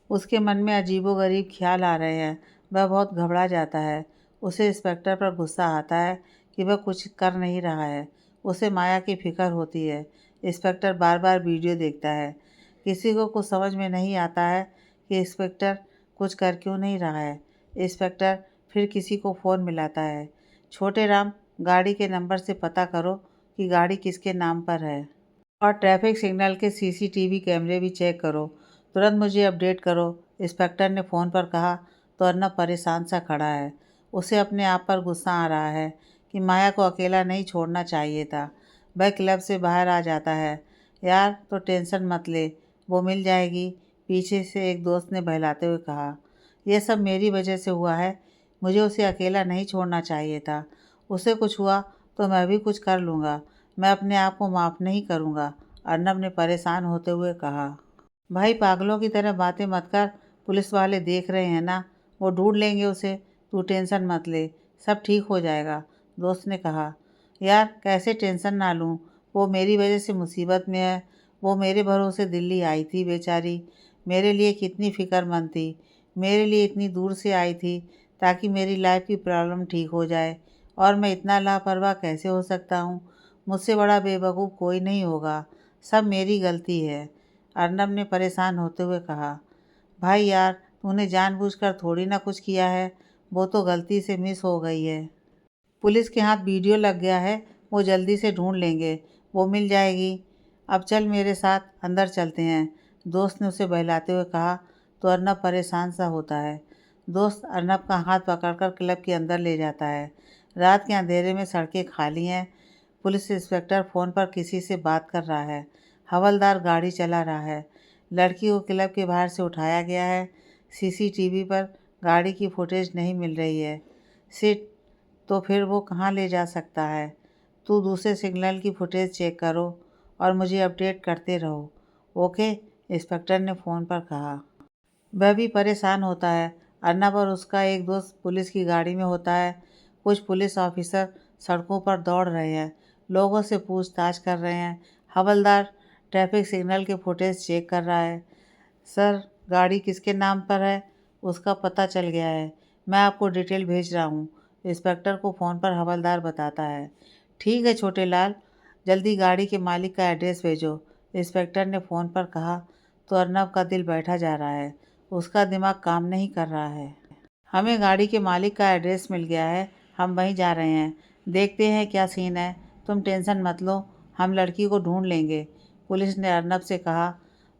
उसके मन में अजीबोगरीब ख्याल आ रहे हैं, वह बहुत घबरा जाता है। उसे इंस्पेक्टर पर गुस्सा आता है कि वह कुछ कर नहीं रहा है, उसे माया की फिक्र होती है। इंस्पेक्टर बार बार वीडियो देखता है, किसी को कुछ समझ में नहीं आता है कि इंस्पेक्टर कुछ कर क्यों नहीं रहा है। इंस्पेक्टर फिर किसी को फ़ोन मिलाता है। छोटे राम, गाड़ी के नंबर से पता करो कि गाड़ी किसके नाम पर है और ट्रैफिक सिग्नल के सीसीटीवी कैमरे भी चेक करो, तुरंत मुझे अपडेट करो, इंस्पेक्टर ने फ़ोन पर कहा। तो अर्नब परेशान सा खड़ा है, उसे अपने आप पर गुस्सा आ रहा है कि माया को अकेला नहीं छोड़ना चाहिए था। वह क्लब से बाहर आ जाता है। यार तो टेंशन मत ले, वो मिल जाएगी, पीछे से एक दोस्त ने बहलाते हुए कहा। यह सब मेरी वजह से हुआ है, मुझे उसे अकेला नहीं छोड़ना चाहिए था, उसे कुछ हुआ तो मैं भी कुछ कर लूँगा, मैं अपने आप को माफ़ नहीं करूँगा, अर्नब ने परेशान होते हुए कहा। भाई पागलों की तरह बातें मत कर, पुलिस वाले देख रहे हैं ना, वो ढूंढ लेंगे उसे, तू टेंशन मत ले, सब ठीक हो जाएगा, दोस्त ने कहा। यार कैसे टेंशन ना लूँ, वो मेरी वजह से मुसीबत में है, वो मेरे भरोसे दिल्ली आई थी बेचारी, मेरे लिए कितनी फ़िक्रमंद थी, मेरे लिए इतनी दूर से आई थी ताकि मेरी लाइफ की प्रॉब्लम ठीक हो जाए, और मैं इतना लापरवाह कैसे हो सकता हूँ, मुझसे बड़ा बेवकूफ़ कोई नहीं होगा, सब मेरी गलती है, अर्नब ने परेशान होते हुए कहा। भाई यार, तूने जानबूझकर थोड़ी ना कुछ किया है, वो तो गलती से मिस हो गई है। पुलिस के हाथ वीडियो लग गया है, वो जल्दी से ढूंढ लेंगे, वो मिल जाएगी, अब चल मेरे साथ अंदर चलते हैं, दोस्त ने उसे बहलाते हुए कहा। तो अर्नब परेशान सा होता है। दोस्त अर्नब का हाथ पकड़कर क्लब के अंदर ले जाता है। रात के अंधेरे में सड़कें खाली हैं, पुलिस इंस्पेक्टर फ़ोन पर किसी से बात कर रहा है, हवलदार गाड़ी चला रहा है, लड़की को क्लब के बाहर से उठाया गया है, सीसीटीवी पर गाड़ी की फुटेज नहीं मिल रही है। सिट, तो फिर वो कहाँ ले जा सकता है, तू दूसरे सिग्नल की फुटेज चेक करो और मुझे अपडेट करते रहो, ओके, इंस्पेक्टर ने फ़ोन पर कहा। वह भी परेशान होता है। अर्नब और उसका एक दोस्त पुलिस की गाड़ी में होता है, कुछ पुलिस ऑफिसर सड़कों पर दौड़ रहे हैं, लोगों से पूछताछ कर रहे हैं। हवलदार ट्रैफिक सिग्नल के फुटेज चेक कर रहा है। सर, गाड़ी किसके नाम पर है उसका पता चल गया है, मैं आपको डिटेल भेज रहा हूँ। इंस्पेक्टर को फ़ोन पर हवलदार बताता है। ठीक है छोटे लाल, जल्दी गाड़ी के मालिक का एड्रेस भेजो, इंस्पेक्टर ने फ़ोन पर कहा। तो अर्नब का दिल बैठा जा रहा है, उसका दिमाग काम नहीं कर रहा है। हमें गाड़ी के मालिक का एड्रेस मिल गया है, हम वहीं जा रहे हैं, देखते हैं क्या सीन है। तुम टेंशन मत लो, हम लड़की को ढूंढ लेंगे, पुलिस ने अर्नब से कहा।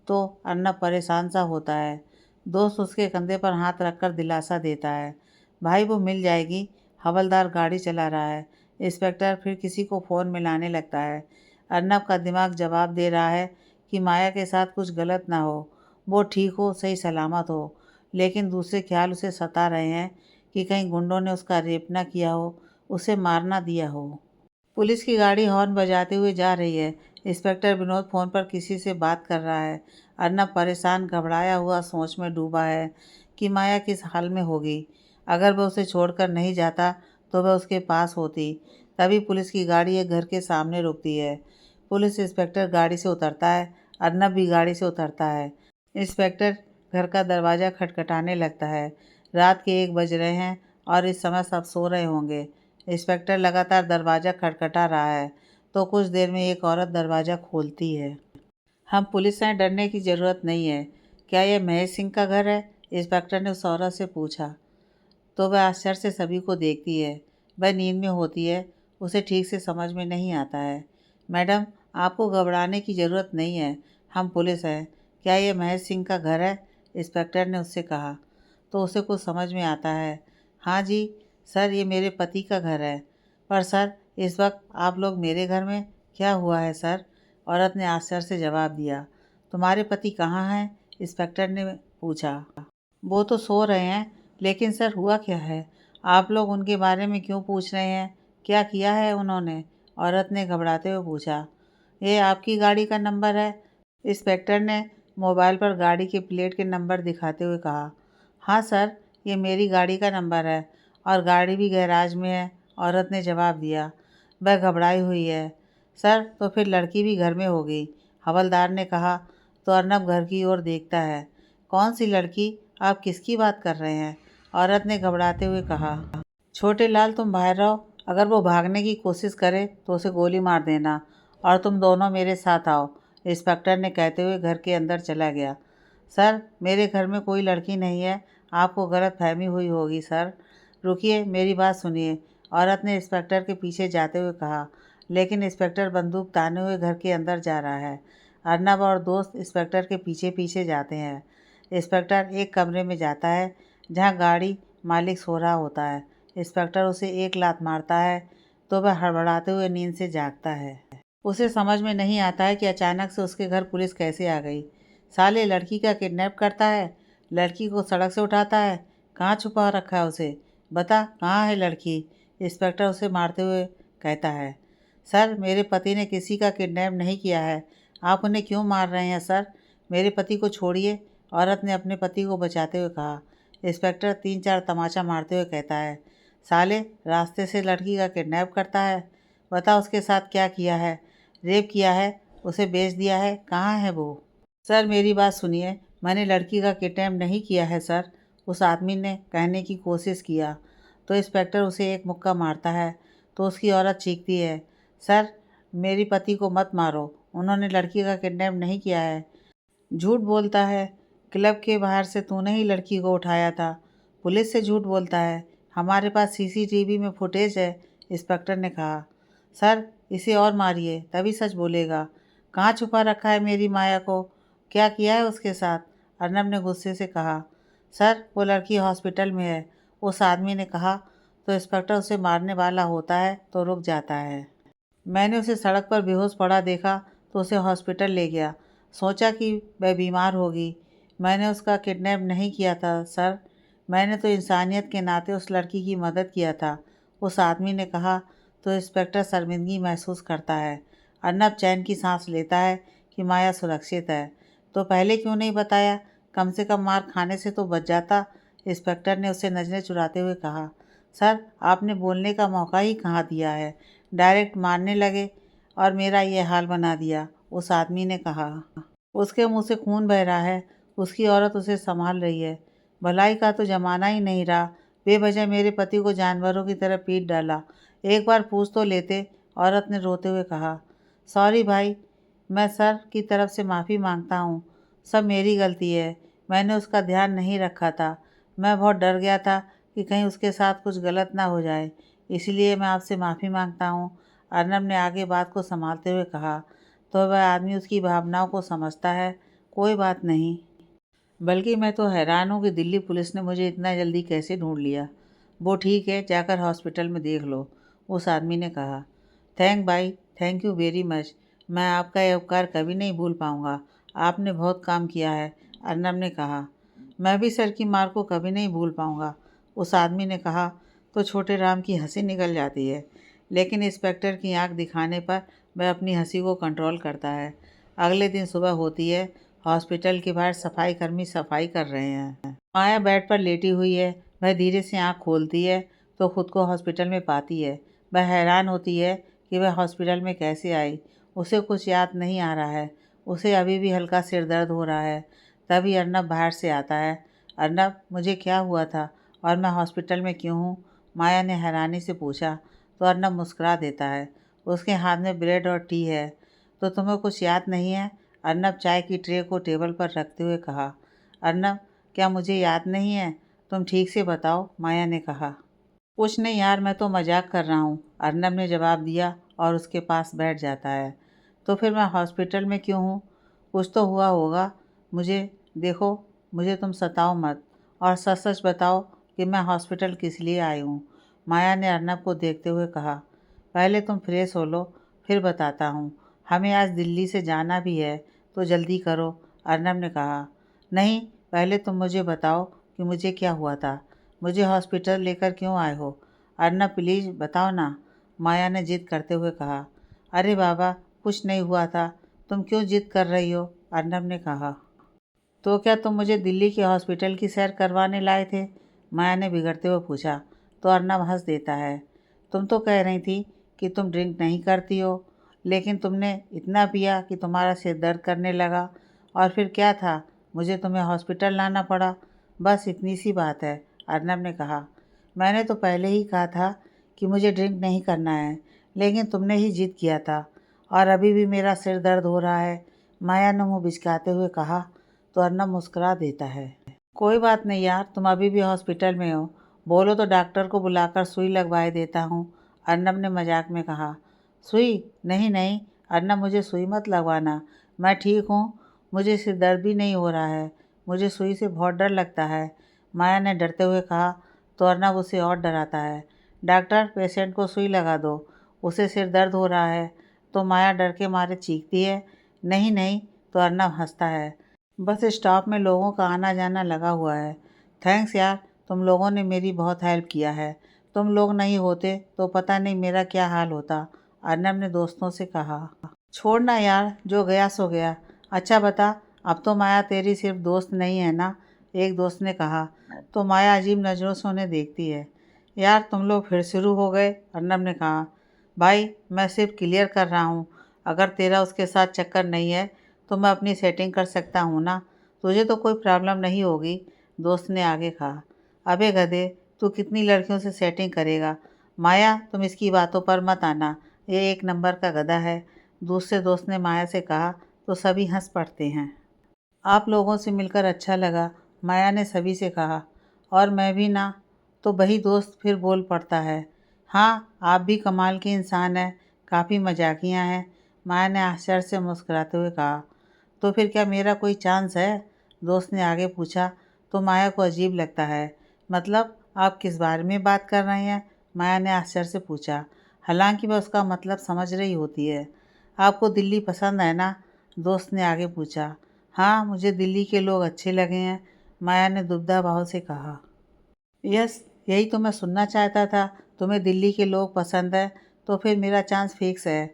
तो अर्नब परेशान सा होता है। दोस्त उसके कंधे पर हाथ रखकर दिलासा देता है। भाई वो मिल जाएगी। हवलदार गाड़ी चला रहा है। इंस्पेक्टर फिर किसी को फ़ोन मिलाने लगता है। अर्नब का दिमाग जवाब दे रहा है कि माया के साथ कुछ गलत ना हो, वो ठीक हो, सही सलामत हो। लेकिन दूसरे ख्याल उसे सता रहे हैं कि कहीं गुंडों ने उसका रेप ना किया हो, उसे मार ना दिया हो। पुलिस की गाड़ी हॉर्न बजाते हुए जा रही है। इंस्पेक्टर विनोद फ़ोन पर किसी से बात कर रहा है। अर्नब परेशान घबराया हुआ सोच में डूबा है कि माया किस हाल में होगी। अगर वह उसे छोड़कर नहीं जाता तो वह उसके पास होती। तभी पुलिस की गाड़ी एक घर के सामने रुकती है। पुलिस इंस्पेक्टर गाड़ी से उतरता है। अर्नब भी गाड़ी से उतरता है। इंस्पेक्टर घर का दरवाज़ा खटखटाने लगता है। रात के 1 बज रहे हैं और इस समय सब सो रहे होंगे। इंस्पेक्टर लगातार दरवाज़ा खटखटा रहा है तो कुछ देर में एक औरत दरवाज़ा खोलती है। हम पुलिस हैं, डरने की ज़रूरत नहीं है। क्या यह महेश सिंह का घर है? इंस्पेक्टर ने उस औरत से पूछा। तो वह आश्चर्य से सभी को देखती है। वह नींद में होती है, उसे ठीक से समझ में नहीं आता है। मैडम, आपको घबराने की ज़रूरत नहीं है, हम पुलिस हैं। क्या ये महेश सिंह का घर है? इंस्पेक्टर ने उससे कहा। तो उसे कुछ समझ में आता है। हाँ जी सर, ये मेरे पति का घर है। पर सर, इस वक्त आप लोग मेरे घर में? क्या हुआ है सर? औरत ने आश्चर्य से जवाब दिया। तुम्हारे पति कहाँ हैं? इंस्पेक्टर ने पूछा। वो तो सो रहे हैं, लेकिन सर हुआ क्या है? आप लोग उनके बारे में क्यों पूछ रहे हैं? क्या किया है उन्होंने? औरत ने घबराते हुए पूछा। ये आपकी गाड़ी का नंबर है? इंस्पेक्टर ने मोबाइल पर गाड़ी के प्लेट के नंबर दिखाते हुए कहा। हाँ सर, ये मेरी गाड़ी का नंबर है और गाड़ी भी गैराज में है, औरत ने जवाब दिया। वह घबराई हुई है। सर, तो फिर लड़की भी घर में होगी, हवलदार ने कहा। तो अर्नब घर की ओर देखता है। कौन सी लड़की? आप किसकी बात कर रहे हैं? औरत ने घबराते हुए कहा। छोटे लाल, तुम बाहर रहो, अगर वो भागने की कोशिश करे तो उसे गोली मार देना और तुम दोनों मेरे साथ आओ, इंस्पेक्टर ने कहते हुए घर के अंदर चला गया। सर, मेरे घर में कोई लड़की नहीं है, आपको गलतफहमी हुई होगी सर। रुकिए, मेरी बात सुनिए, औरत ने इंस्पेक्टर के पीछे जाते हुए कहा। लेकिन इंस्पेक्टर बंदूक ताने हुए घर के अंदर जा रहा है। अर्नब और दोस्त इंस्पेक्टर के पीछे पीछे जाते हैं। इंस्पेक्टर एक कमरे में जाता है जहाँ गाड़ी मालिक सो रहा होता है। इंस्पेक्टर उसे एक लात मारता है तो वह हड़बड़ाते हुए नींद से जागता है। उसे समझ में नहीं आता है कि अचानक से उसके घर पुलिस कैसे आ गई। साले, लड़की का किडनैप करता है, लड़की को सड़क से उठाता है, कहाँ छुपा रखा है उसे? बता, कहाँ है लड़की? इंस्पेक्टर उसे मारते हुए कहता है। सर, मेरे पति ने किसी का किडनैप नहीं किया है, आप उन्हें क्यों मार रहे हैं सर? मेरे पति को छोड़िए, औरत ने अपने पति को बचाते हुए कहा। इंस्पेक्टर 3-4 तमाचा मारते हुए कहता है। साले, रास्ते से लड़की का किडनैप करता है, बता उसके साथ क्या किया है? रेप किया है, उसे बेच दिया है, कहाँ है वो? सर, मेरी बात सुनिए, मैंने लड़की का किडनैप नहीं किया है सर, उस आदमी ने कहने की कोशिश किया। तो इंस्पेक्टर उसे एक मुक्का मारता है तो उसकी औरत चीखती है। सर, मेरी पति को मत मारो, उन्होंने लड़की का किडनैप नहीं किया है। झूठ बोलता है, क्लब के बाहर से तूने ही लड़की को उठाया था। पुलिस से झूठ बोलता है, हमारे पास सीसीटीवी में फुटेज है, इंस्पेक्टर ने कहा। सर, इसे और मारिए, तभी सच बोलेगा। कहाँ छुपा रखा है मेरी माया को? क्या किया है उसके साथ? अर्नब ने गुस्से से कहा। सर, वो लड़की हॉस्पिटल में है, उस आदमी ने कहा। तो इंस्पेक्टर उसे मारने वाला होता है तो रुक जाता है। मैंने उसे सड़क पर बेहोश पड़ा देखा तो उसे हॉस्पिटल ले गया, सोचा कि वह बीमार होगी। मैंने उसका किडनैप नहीं किया था सर, मैंने तो इंसानियत के नाते उस लड़की की मदद किया था, उस आदमी ने कहा। तो इंस्पेक्टर शर्मिंदगी महसूस करता है। अर्नब चैन की सांस लेता है कि माया सुरक्षित है। तो पहले क्यों नहीं बताया? कम से कम मार खाने से तो बच जाता, इंस्पेक्टर ने उससे नज़रें चुराते हुए कहा। सर, आपने बोलने का मौका ही कहाँ दिया है, डायरेक्ट मारने लगे और मेरा ये हाल बना दिया, उस आदमी ने कहा। उसके मुंह से खून बह रहा है, उसकी औरत उसे संभाल रही है। भलाई का तो ज़माना ही नहीं रहा, बेवजह मेरे पति को जानवरों की तरह पीट डाला। एक बार पूछ तो लेते, औरत ने रोते हुए कहा। सॉरी भाई, मैं सर की तरफ से माफ़ी मांगता हूँ। सब मेरी गलती है, मैंने उसका ध्यान नहीं रखा था। मैं बहुत डर गया था कि कहीं उसके साथ कुछ गलत ना हो जाए, इसलिए मैं आपसे माफ़ी मांगता हूँ। अर्नब ने आगे बात को संभालते हुए कहा। तो वह आदमी उसकी भावनाओं को समझता है। कोई बात नहीं, बल्कि मैं तो हैरान हूँ कि दिल्ली पुलिस ने मुझे इतना जल्दी कैसे ढूंढ लिया। वो ठीक है, जाकर हॉस्पिटल में देख लो, उस आदमी ने कहा। Thank you very much. मैं आपका यह उपकार कभी नहीं भूल पाऊँगा। आपने बहुत काम किया है, अर्नब ने कहा। मैं भी सर की मार को कभी नहीं भूल पाऊँगा, उस आदमी ने कहा। तो छोटे राम की हंसी निकल जाती है, लेकिन इंस्पेक्टर की आंख दिखाने पर वह अपनी हंसी को कंट्रोल करता है। अगले दिन सुबह होती है। हॉस्पिटल के बाहर सफाई कर्मी सफाई कर रहे हैं। माया बेड पर लेटी हुई है। वह धीरे से आंख खोलती है तो खुद को हॉस्पिटल में पाती है। वह हैरान होती है कि वह हॉस्पिटल में कैसे आई। उसे कुछ याद नहीं आ रहा है। उसे अभी भी हल्का सिर दर्द हो रहा है। तभी अर्नब बाहर से आता है। अर्नब, मुझे क्या हुआ था और मैं हॉस्पिटल में क्यों हूँ? माया ने हैरानी से पूछा। तो अर्नब मुस्कुरा देता है। उसके हाथ में ब्रेड और टी है। तो तुम्हें कुछ याद नहीं है? अर्नब चाय की ट्रे को टेबल पर रखते हुए कहा। अर्नब, क्या मुझे याद नहीं है? तुम ठीक से बताओ, माया ने कहा। कुछ नहीं यार, मैं तो मजाक कर रहा हूँ, अर्नब ने जवाब दिया और उसके पास बैठ जाता है। तो फिर मैं हॉस्पिटल में क्यों हूँ? कुछ तो हुआ होगा। मुझे देखो, मुझे तुम सताओ मत और सच सच बताओ कि मैं हॉस्पिटल किस लिए आई हूँ, माया ने अर्नब को देखते हुए कहा। पहले तुम फ्रेश हो लो, फिर बताता हूँ। हमें आज दिल्ली से जाना भी है, तो जल्दी करो, अर्नब ने कहा। नहीं, पहले तुम मुझे बताओ कि मुझे क्या हुआ था। मुझे हॉस्पिटल लेकर क्यों आए हो? अर्नब प्लीज़ बताओ ना, माया ने जिद करते हुए कहा। अरे बाबा, कुछ नहीं हुआ था, तुम क्यों जिद कर रही हो? अर्नब ने कहा। तो क्या तुम मुझे दिल्ली के हॉस्पिटल की सैर करवाने लाए थे? माया ने बिगड़ते हुए पूछा। तो अर्नब हंस देता है। तुम तो कह रही थी कि तुम ड्रिंक नहीं करती हो, लेकिन तुमने इतना पिया कि तुम्हारा सिर दर्द करने लगा, और फिर क्या था, मुझे तुम्हें हॉस्पिटल लाना पड़ा। बस इतनी सी बात है, अर्नब ने कहा। मैंने तो पहले ही कहा था कि मुझे ड्रिंक नहीं करना है, लेकिन तुमने ही जिद किया था, और अभी भी मेरा सिर दर्द हो रहा है, माया ने मुँह बिचकाते हुए कहा। तो अर्नब मुस्कुरा देता है। कोई बात नहीं यार, तुम अभी भी हॉस्पिटल में हो, बोलो तो डॉक्टर को बुलाकर सुई लगवाए देता हूँ, अर्नब ने मजाक में कहा। सुई? नहीं नहीं अर्नब, मुझे सुई मत लगवाना, मैं ठीक हूँ, मुझे सिर दर्द भी नहीं हो रहा है, मुझे सुई से बहुत डर लगता है, माया ने डरते हुए कहा। तो अर्नब उसे और डराता है। डॉक्टर, पेशेंट को सुई लगा दो, उसे सिर दर्द हो रहा है। तो माया डर के मारे चीखती है। नहीं नहीं, तो अर्नब हंसता है। बस स्टॉप में लोगों का आना जाना लगा हुआ है। थैंक्स यार, तुम लोगों ने मेरी बहुत हेल्प किया है, तुम लोग नहीं होते तो पता नहीं मेरा क्या हाल होता, अर्नब ने दोस्तों से कहा। छोड़ना यार, जो गया सो गया। अच्छा बता, अब तो माया तेरी सिर्फ दोस्त नहीं है ना, एक दोस्त ने कहा। तो माया अजीब नज़रों से उन्हें देखती है। यार तुम लोग फिर शुरू हो गए, अर्नब ने कहा। भाई, मैं सिर्फ क्लियर कर रहा हूँ, अगर तेरा उसके साथ चक्कर नहीं है तो मैं अपनी सेटिंग कर सकता हूँ ना, तुझे तो कोई प्रॉब्लम नहीं होगी, दोस्त ने आगे कहा। अबे गधे, तू कितनी लड़कियों से सेटिंग करेगा? माया, तुम इसकी बातों पर मत आना, ये एक नंबर का गधा है, दूसरे दोस्त ने माया से कहा। तो सभी हंस पड़ते हैं। आप लोगों से मिलकर अच्छा लगा, माया ने सभी से कहा। और मैं भी ना, तो वही दोस्त फिर बोल पड़ता है। हाँ, आप भी कमाल के इंसान हैं, काफ़ी मजाकिया हैं, माया ने आश्चर्य से मुस्कुराते हुए कहा। तो फिर क्या मेरा कोई चांस है? दोस्त ने आगे पूछा। तो माया को अजीब लगता है। मतलब, आप किस बारे में बात कर रहे हैं? माया ने आश्चर्य से पूछा। हालांकि वह उसका मतलब समझ रही होती है। आपको दिल्ली पसंद है ना? दोस्त ने आगे पूछा। हाँ, मुझे दिल्ली के लोग अच्छे लगे हैं, माया ने दुबदा भाव से कहा। यस, यही तो मैं सुनना चाहता था, तुम्हें दिल्ली के लोग पसंद है, तो फिर मेरा चांस फिक्स है।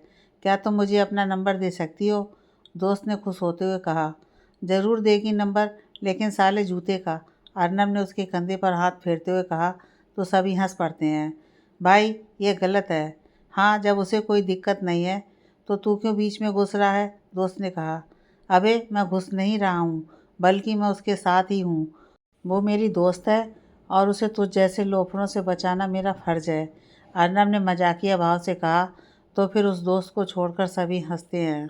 क्या तुम मुझे अपना नंबर दे सकती हो? दोस्त ने खुश होते हुए कहा। ज़रूर देगी नंबर, लेकिन साले जूते का, अर्नब ने उसके कंधे पर हाथ फेरते हुए कहा। तो सभी हंस पड़ते हैं। भाई ये गलत है। हाँ, जब उसे कोई दिक्कत नहीं है तो तू क्यों बीच में घुस रहा है? दोस्त ने कहा। अबे मैं घुस नहीं रहा हूँ, बल्कि मैं उसके साथ ही हूँ। वो मेरी दोस्त है और उसे तुझ जैसे लोफरों से बचाना मेरा फ़र्ज़ है। अर्नब ने मजाकिया भाव से कहा। तो फिर उस दोस्त को छोड़कर सभी हंसते हैं।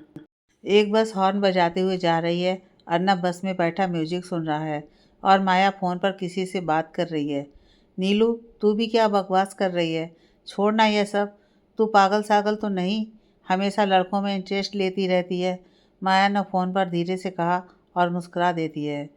एक बस हॉर्न बजाते हुए जा रही है। अर्नब बस में बैठा म्यूजिक सुन रहा है और माया फ़ोन पर किसी से बात कर रही है। नीलू, तू भी क्या बकवास कर रही है? छोड़ना यह सब। तू पागल सागल तो नहीं? हमेशा लड़कों में इंटरेस्ट लेती रहती है। माया ने फ़ोन पर धीरे से कहा और मुस्कुरा देती है।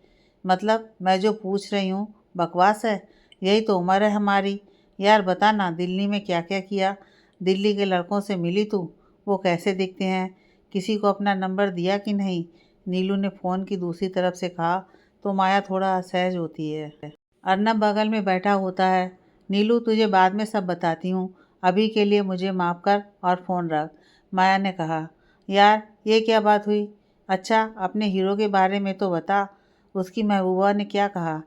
मतलब मैं जो पूछ रही हूँ बकवास है? यही तो उम्र है हमारी। यार बता ना, दिल्ली में क्या क्या किया? दिल्ली के लड़कों से मिली तू? वो कैसे दिखते हैं? किसी को अपना नंबर दिया कि नहीं? नीलू ने फ़ोन की दूसरी तरफ से कहा तो माया थोड़ा असहज होती है। अर्नब बगल में बैठा होता है। नीलू, तुझे बाद में सब बताती हूँ, अभी के लिए मुझे माफ़ कर और फ़ोन रख। माया ने कहा। यार ये क्या बात हुई? अच्छा, अपने हीरो के बारे में तो बता। उसकी महबूबा ने क्या कहा?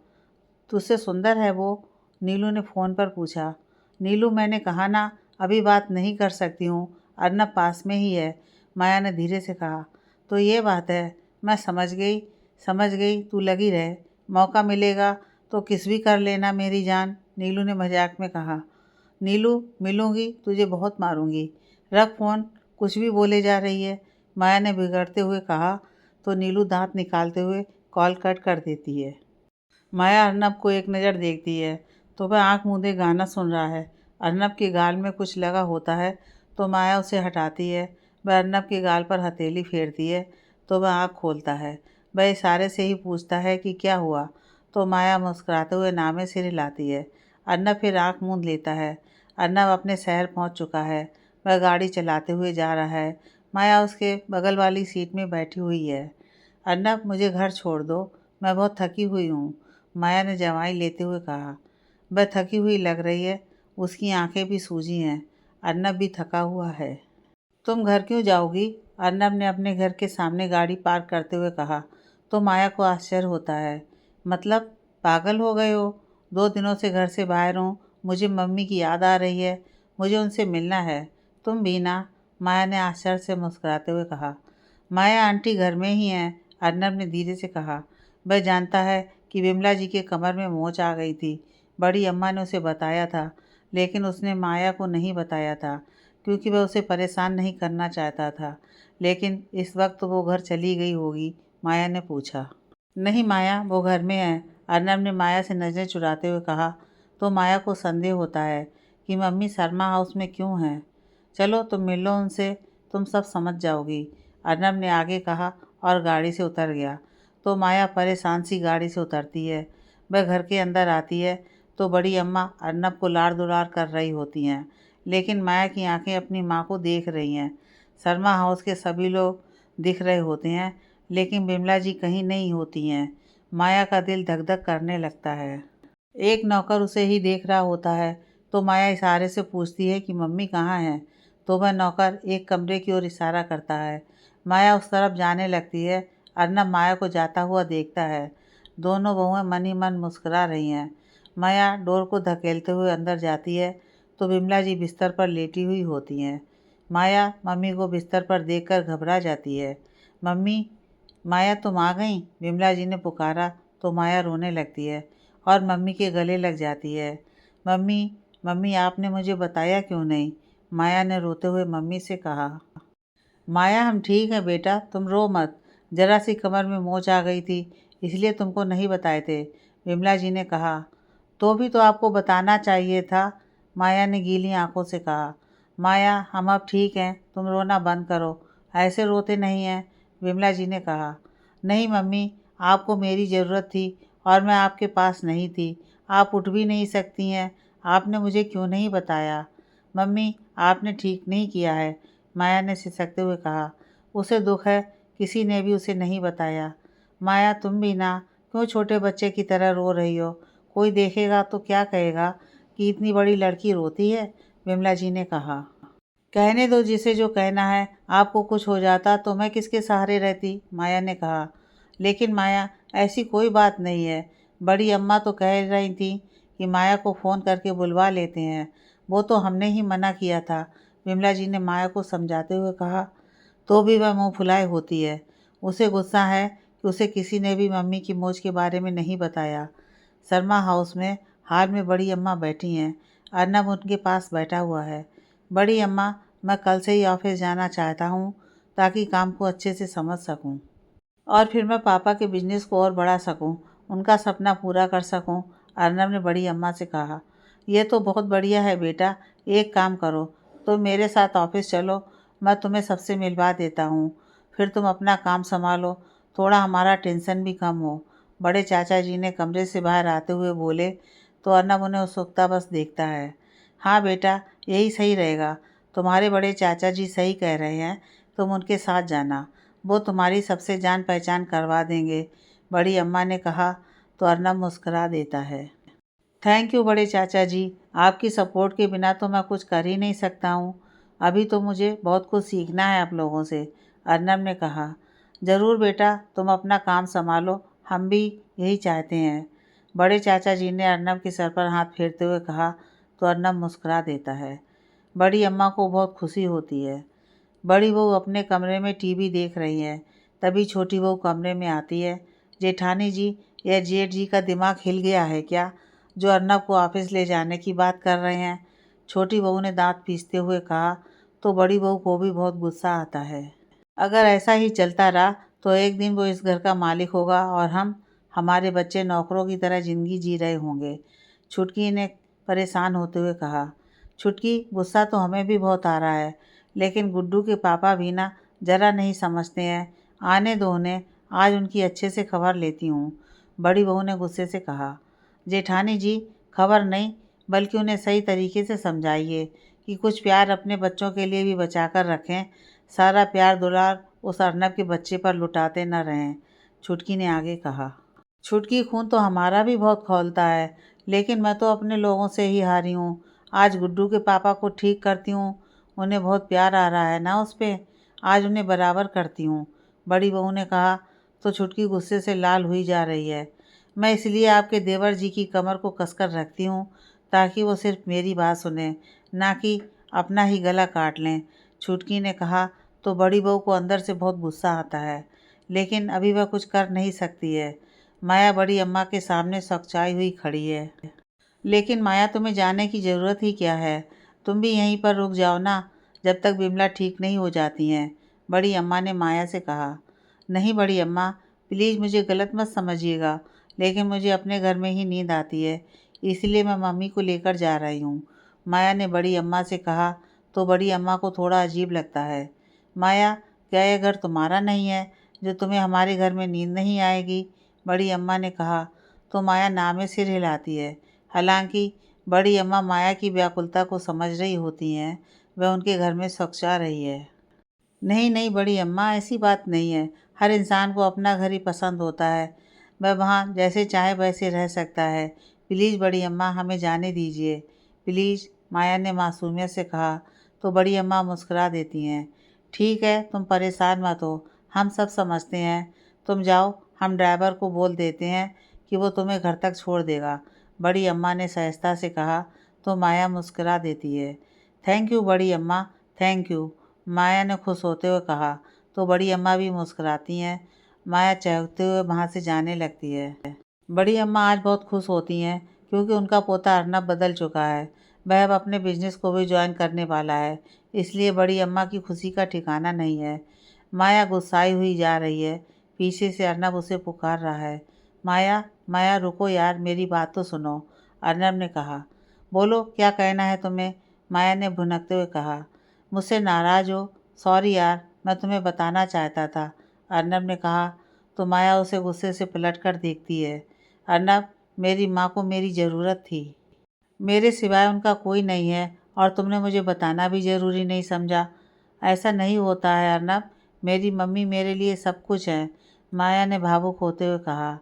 तुझसे सुंदर है वो? नीलू ने फ़ोन पर पूछा। नीलू, मैंने कहा ना, अभी बात नहीं कर सकती हूँ। अर्नब पास में ही है। माया ने धीरे से कहा। तो ये बात है। मैं समझ गई, तू लगी रहे। मौका मिलेगा तो किस भी कर लेना मेरी जान, नीलू ने मजाक में कहा। नीलू, मिलूंगी तुझे बहुत मारूंगी। रख फ़ोन, कुछ भी बोले जा रही है, माया ने बिगड़ते हुए कहा। तो नीलू दांत निकालते हुए कॉल कट कर देती है। माया अर्नब को एक नज़र देखती है तो वह आंख मूंदे गाना सुन रहा है। अर्नब के गाल में कुछ लगा होता है तो माया उसे हटाती है। वह अर्नब के गाल पर हथेली फेरती है तो वह आंख खोलता है। वह इशारे से ही पूछता है कि क्या हुआ, तो माया मुस्कुराते हुए नामे सिर हिलाती है। अर्नब फिर आंख मूंद लेता है। अर्नब अपने शहर पहुंच चुका है। वह गाड़ी चलाते हुए जा रहा है। माया उसके बगल वाली सीट में बैठी हुई है। अर्नब, मुझे घर छोड़ दो, मैं बहुत थकी हुई हूँ, माया ने जवाई लेते हुए कहा। वह थकी हुई लग रही है, उसकी आंखें भी सूजी हैं। अर्नब भी थका हुआ है। तुम घर क्यों जाओगी? अर्नब ने अपने घर के सामने गाड़ी पार्क करते हुए कहा। तो माया को आश्चर्य होता है। मतलब पागल हो गए हो? 2 दिनों से घर से बाहर हूँ, मुझे मम्मी की याद आ रही है, मुझे उनसे मिलना है। तुम भी ना? माया ने आश्चर्य से मुस्कुराते हुए कहा। माया आंटी घर में ही हैं, अर्नब ने धीरे से कहा। वह जानता है कि विमला जी के कमर में मोच आ गई थी। बड़ी अम्मा ने उसे बताया था, लेकिन उसने माया को नहीं बताया था क्योंकि वह उसे परेशान नहीं करना चाहता था। लेकिन इस वक्त वो घर चली गई होगी? माया ने पूछा। नहीं माया, वो घर में है, अर्नब ने माया से नज़रें चुराते हुए कहा। तो माया को संदेह होता है कि मम्मी शर्मा हाउस में क्यों हैं। चलो तुम मिल लो उनसे, तुम सब समझ जाओगी, अर्नब ने आगे कहा और गाड़ी से उतर गया। तो माया परेशान सी गाड़ी से उतरती है। वह घर के अंदर आती है तो बड़ी अम्मा अर्नब को लाड़ दुलार कर रही होती हैं, लेकिन माया की आंखें अपनी माँ को देख रही हैं। शर्मा हाउस के सभी लोग दिख रहे होते हैं, लेकिन बिमला जी कहीं नहीं होती हैं। माया का दिल धक धक करने लगता है। एक नौकर उसे ही देख रहा होता है तो माया इशारे से पूछती है कि मम्मी कहाँ हैं। तो वह नौकर एक कमरे की ओर इशारा करता है। माया उस तरफ जाने लगती है। अर्नब माया को जाता हुआ देखता है। दोनों बहुएं मन ही मन मुस्कुरा रही हैं। माया डोर को धकेलते हुए अंदर जाती है तो विमला जी बिस्तर पर लेटी हुई होती हैं। माया मम्मी को बिस्तर पर देखकर घबरा जाती है। मम्मी, माया तुम आ गई, विमला जी ने पुकारा तो माया रोने लगती है और मम्मी के गले लग जाती है। मम्मी, मम्मी आपने मुझे बताया क्यों नहीं? माया ने रोते हुए मम्मी से कहा। माया हम ठीक हैं बेटा, तुम रो मत, जरा सी कमर में मोच आ गई थी, इसलिए तुमको नहीं बताए थे, विमला जी ने कहा। तो भी तो आपको बताना चाहिए था, माया ने गीली आंखों से कहा। माया हम अब ठीक हैं, तुम रोना बंद करो, ऐसे रोते नहीं हैं, विमला जी ने कहा। नहीं मम्मी, आपको मेरी ज़रूरत थी और मैं आपके पास नहीं थी, आप उठ भी नहीं सकती हैं, आपने मुझे क्यों नहीं बताया? मम्मी आपने ठीक नहीं किया है, माया ने सिसकते हुए कहा। उसे दुख है, किसी ने भी उसे नहीं बताया। माया तुम भी ना, क्यों छोटे बच्चे की तरह रो रही हो? कोई देखेगा तो क्या कहेगा कि इतनी बड़ी लड़की रोती है, विमला जी ने कहा। कहने दो जिसे जो कहना है, आपको कुछ हो जाता तो मैं किसके सहारे रहती, माया ने कहा। लेकिन माया ऐसी कोई बात नहीं है, बड़ी अम्मा तो कह रही थी कि माया को फ़ोन करके बुलवा लेते हैं। वो तो हमने ही मना किया था। विमला जी ने माया को समझाते हुए कहा। तो भी वह मुँह फुलाए होती है। उसे गुस्सा है कि उसे किसी ने भी मम्मी की मौज के बारे में नहीं बताया। शर्मा हाउस में हाल में बड़ी अम्मा बैठी हैं। अर्नब उनके पास बैठा हुआ है। बड़ी अम्मा, मैं कल से ही ऑफिस जाना चाहता हूँ ताकि काम को अच्छे से समझ सकूँ और फिर मैं पापा के बिजनेस को और बढ़ा सकूं, उनका सपना पूरा कर सकूं। अर्नब ने बड़ी अम्मा से कहा। यह तो बहुत बढ़िया है बेटा। एक काम करो, तुम मेरे साथ ऑफिस चलो, मैं तुम्हें सबसे मिलवा देता हूँ। फिर तुम अपना काम संभालो, थोड़ा हमारा टेंशन भी कम हो। बड़े चाचा जी ने कमरे से बाहर आते हुए बोले तो अर्नब उन्हें उत्सुकता बस देखता है। हाँ बेटा, यही सही रहेगा। तुम्हारे बड़े चाचा जी सही कह रहे हैं, तुम उनके साथ जाना, वो तुम्हारी सबसे जान पहचान करवा देंगे। बड़ी अम्मा ने कहा तो अर्नब मुस्कुरा देता है। थैंक यू बड़े चाचा जी, आपकी सपोर्ट के बिना तो मैं कुछ कर ही नहीं सकता हूँ। अभी तो मुझे बहुत कुछ सीखना है आप लोगों से, अर्नब ने कहा। ज़रूर बेटा, तुम अपना काम संभालो, हम भी यही चाहते हैं। बड़े चाचा जी ने अर्नब के सर पर हाथ फेरते हुए कहा तो अर्नब मुस्कुरा देता है। बड़ी अम्मा को बहुत खुशी होती है। बड़ी बहू अपने कमरे में टीवी देख रही है। तभी छोटी बहू कमरे में आती है। जेठानी जी, यह जेठ जी का दिमाग हिल गया है क्या, जो अर्नब को ऑफिस ले जाने की बात कर रहे हैं? छोटी बहू ने दांत पीसते हुए कहा तो बड़ी बहू को भी बहुत गुस्सा आता है। अगर ऐसा ही चलता रहा तो एक दिन वो इस घर का मालिक होगा और हम, हमारे बच्चे नौकरों की तरह ज़िंदगी जी रहे होंगे। छुटकी ने परेशान होते हुए कहा। छुटकी, गुस्सा तो हमें भी बहुत आ रहा है, लेकिन गुड्डू के पापा भी ना ज़रा नहीं समझते हैं। आने दो उन्हें, आज उनकी अच्छे से खबर लेती हूँ, बड़ी बहू ने गुस्से से कहा। जेठानी जी, खबर नहीं बल्कि उन्हें सही तरीके से समझाइए कि कुछ प्यार अपने बच्चों के लिए भी बचा कर रखें। सारा प्यार दुलार उस अर्नब के बच्चे पर लुटाते न रहें, छुटकी ने आगे कहा। छुटकी, खून तो हमारा भी बहुत खौलता है, लेकिन मैं तो अपने लोगों से ही हारी हूँ। आज गुड्डू के पापा को ठीक करती हूँ, उन्हें बहुत प्यार आ रहा है ना उस पर, आज उन्हें बराबर करती हूँ, बड़ी बहू ने कहा तो छुटकी गुस्से से लाल हुई जा रही है। मैं इसलिए आपके देवर जी की कमर को कसकर रखती हूँ ताकि वो सिर्फ मेरी बात सुने, ना कि अपना ही गला काट लें, छुटकी ने कहा तो बड़ी बहू को अंदर से बहुत गुस्सा आता है, लेकिन अभी वह कुछ कर नहीं सकती है। माया बड़ी अम्मा के सामने सकुचाई हुई खड़ी है। लेकिन माया, तुम्हें जाने की ज़रूरत ही क्या है, तुम भी यहीं पर रुक जाओ ना, जब तक बिमला ठीक नहीं हो जाती हैं, बड़ी अम्मा ने माया से कहा। नहीं बड़ी अम्मा, प्लीज़ मुझे गलत मत समझिएगा, लेकिन मुझे अपने घर में ही नींद आती है, इसलिए मैं मम्मी को लेकर जा रही हूँ, माया ने बड़ी अम्मा से कहा तो बड़ी अम्मा को थोड़ा अजीब लगता है। माया, क्या यह घर तुम्हारा नहीं है जो तुम्हें हमारे घर में नींद नहीं आएगी, बड़ी अम्मा ने कहा तो माया ना में सिर हिलाती है। हालांकि बड़ी अम्मा माया की व्याकुलता को समझ रही होती हैं, वह उनके घर में सकुचा रही है। नहीं नहीं बड़ी अम्मा, ऐसी बात नहीं है, हर इंसान को अपना घर ही पसंद होता है, वह वहाँ जैसे चाहे वैसे रह सकता है। प्लीज़ बड़ी अम्मा, हमें जाने दीजिए प्लीज़, माया ने मासूमियत से कहा तो बड़ी अम्मा मुस्कुरा देती हैं। ठीक है, तुम परेशान मत हो, हम सब समझते हैं, तुम जाओ, हम ड्राइवर को बोल देते हैं कि वो तुम्हें घर तक छोड़ देगा, बड़ी अम्मा ने सहजता से कहा तो माया मुस्कुरा देती है। थैंक यू बड़ी अम्मा, थैंक यू, माया ने खुश होते हुए कहा तो बड़ी अम्मा भी मुस्कुराती हैं। माया चहकते हुए वहाँ से जाने लगती है। बड़ी अम्मा आज बहुत खुश होती हैं क्योंकि उनका पोता अर्नब बदल चुका है, वह अब अपने बिजनेस को भी ज्वाइन करने वाला है, इसलिए बड़ी अम्मा की खुशी का ठिकाना नहीं है। माया गुस्साई हुई जा रही है, पीछे से अर्नब उसे पुकार रहा है। माया, माया रुको यार, मेरी बात तो सुनो, अर्नब ने कहा। बोलो, क्या कहना है तुम्हें, माया ने भुनकते हुए कहा। मुझसे नाराज़ हो, सॉरी यार, मैं तुम्हें बताना चाहता था, अर्नब ने कहा तो माया उसे गुस्से से पलट कर देखती है। अर्नब, मेरी माँ को मेरी ज़रूरत थी, मेरे सिवाय उनका कोई नहीं है और तुमने मुझे बताना भी ज़रूरी नहीं समझा। ऐसा नहीं होता है अर्नब, मेरी मम्मी मेरे लिए सब कुछ है, माया ने भावुक होते हुए कहा।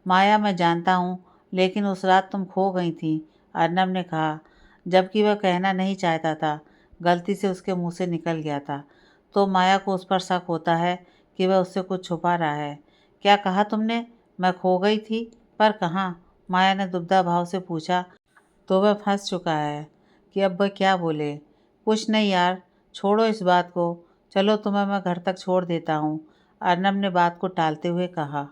माया, मैं जानता हूँ, लेकिन उस रात तुम खो गई थी, अर्नब ने कहा, जबकि वह कहना नहीं चाहता था, गलती से उसके मुंह से निकल गया था, तो माया को उस पर शक होता है कि वह उससे कुछ छुपा रहा है। क्या कहा तुमने, मैं खो गई थी, पर कहाँ, माया ने दुबदा भाव से पूछा। तो वह फंस चुका है कि अब वह क्या बोले। कुछ नहीं यार, छोड़ो इस बात को। चलो तुम्हें मैं घर तक छोड़ देता हूँ, अर्नब ने बात को टालते हुए कहा।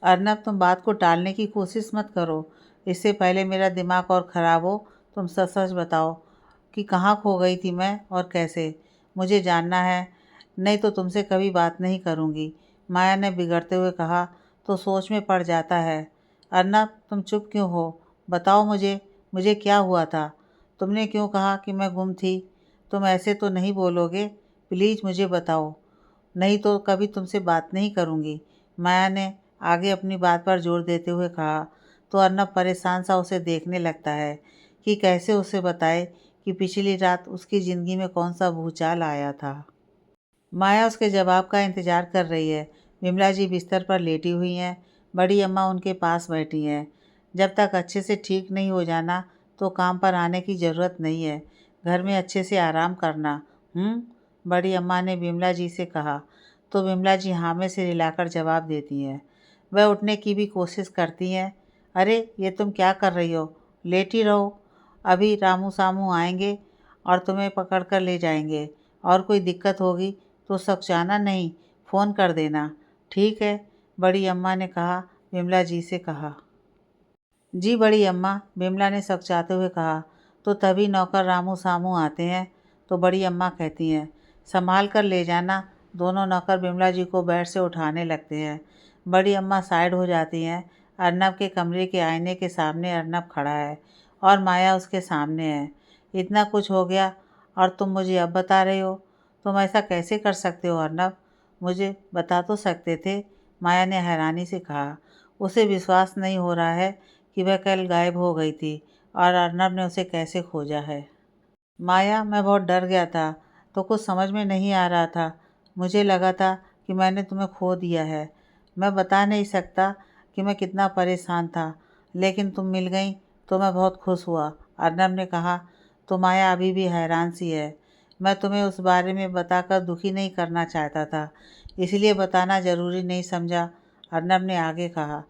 अर्नब, तुम बात को टालने की कोशिश मत करो। इससे पहले मेरा दिमाग और ख़राब हो, तुम सच सच बताओ कि कहाँ खो गई थी मैं और कैसे। मुझे जानना है, नहीं तो तुमसे कभी बात नहीं करूँगी, माया ने बिगड़ते हुए कहा। तो सोच में पड़ जाता है। अर्नब, तुम चुप क्यों हो? बताओ मुझे, मुझे क्या हुआ था? तुमने क्यों कहा कि मैं गुम थी? तुम ऐसे तो नहीं बोलोगे? प्लीज़ मुझे बताओ, नहीं तो कभी तुमसे बात नहीं करूँगी, माया ने आगे अपनी बात पर जोर देते हुए कहा। तो अर्नब परेशान सा उसे देखने लगता है कि कैसे उसे बताए कि पिछली रात उसकी ज़िंदगी में कौन सा भूचाल आया था। माया उसके जवाब का इंतज़ार कर रही है। विमला जी बिस्तर पर लेटी हुई हैं, बड़ी अम्मा उनके पास बैठी हैं। जब तक अच्छे से ठीक नहीं हो जाना तो काम पर आने की ज़रूरत नहीं है, घर में अच्छे से आराम करना। बड़ी अम्मा ने विमला जी से कहा। तो विमला जी हाँ में सिर हिलाकर जवाब देती हैं। वह उठने की भी कोशिश करती हैं। अरे ये तुम क्या कर रही हो? लेटी रहो, अभी रामू सामू आएंगे और तुम्हें पकड़ कर ले जाएंगे, और कोई दिक्कत होगी तो सकुचाना नहीं, फ़ोन कर देना। ठीक है, बड़ी अम्मा ने कहा। विमला जी से कहा। जी बड़ी अम्मा, विमला ने सकचाते हुए कहा। तो तभी नौकर रामू सामू आते हैं। तो बड़ी अम्मा कहती हैं, संभाल कर ले जाना। दोनों नौकर विमला जी को बेड से उठाने लगते हैं। बड़ी अम्मा साइड हो जाती हैं। अर्नब के कमरे के आईने के सामने अर्नब खड़ा है और माया उसके सामने है। इतना कुछ हो गया और तुम मुझे अब बता रहे हो? तुम ऐसा कैसे कर सकते हो अर्नब? मुझे बता तो सकते थे, माया ने हैरानी से कहा। उसे विश्वास नहीं हो रहा है कि वह कल गायब हो गई थी और अर्नब ने उसे कैसे खोजा है। माया, मैं बहुत डर गया था, तो कुछ समझ में नहीं आ रहा था। मुझे लगा था कि मैंने तुम्हें खो दिया है। मैं बता नहीं सकता कि मैं कितना परेशान था, लेकिन तुम मिल गई तो मैं बहुत खुश हुआ, अर्नब ने कहा। तो माया अभी भी हैरान सी है। मैं तुम्हें उस बारे में बताकर दुखी नहीं करना चाहता था, इसलिए बताना ज़रूरी नहीं समझा, अर्नब ने आगे कहा।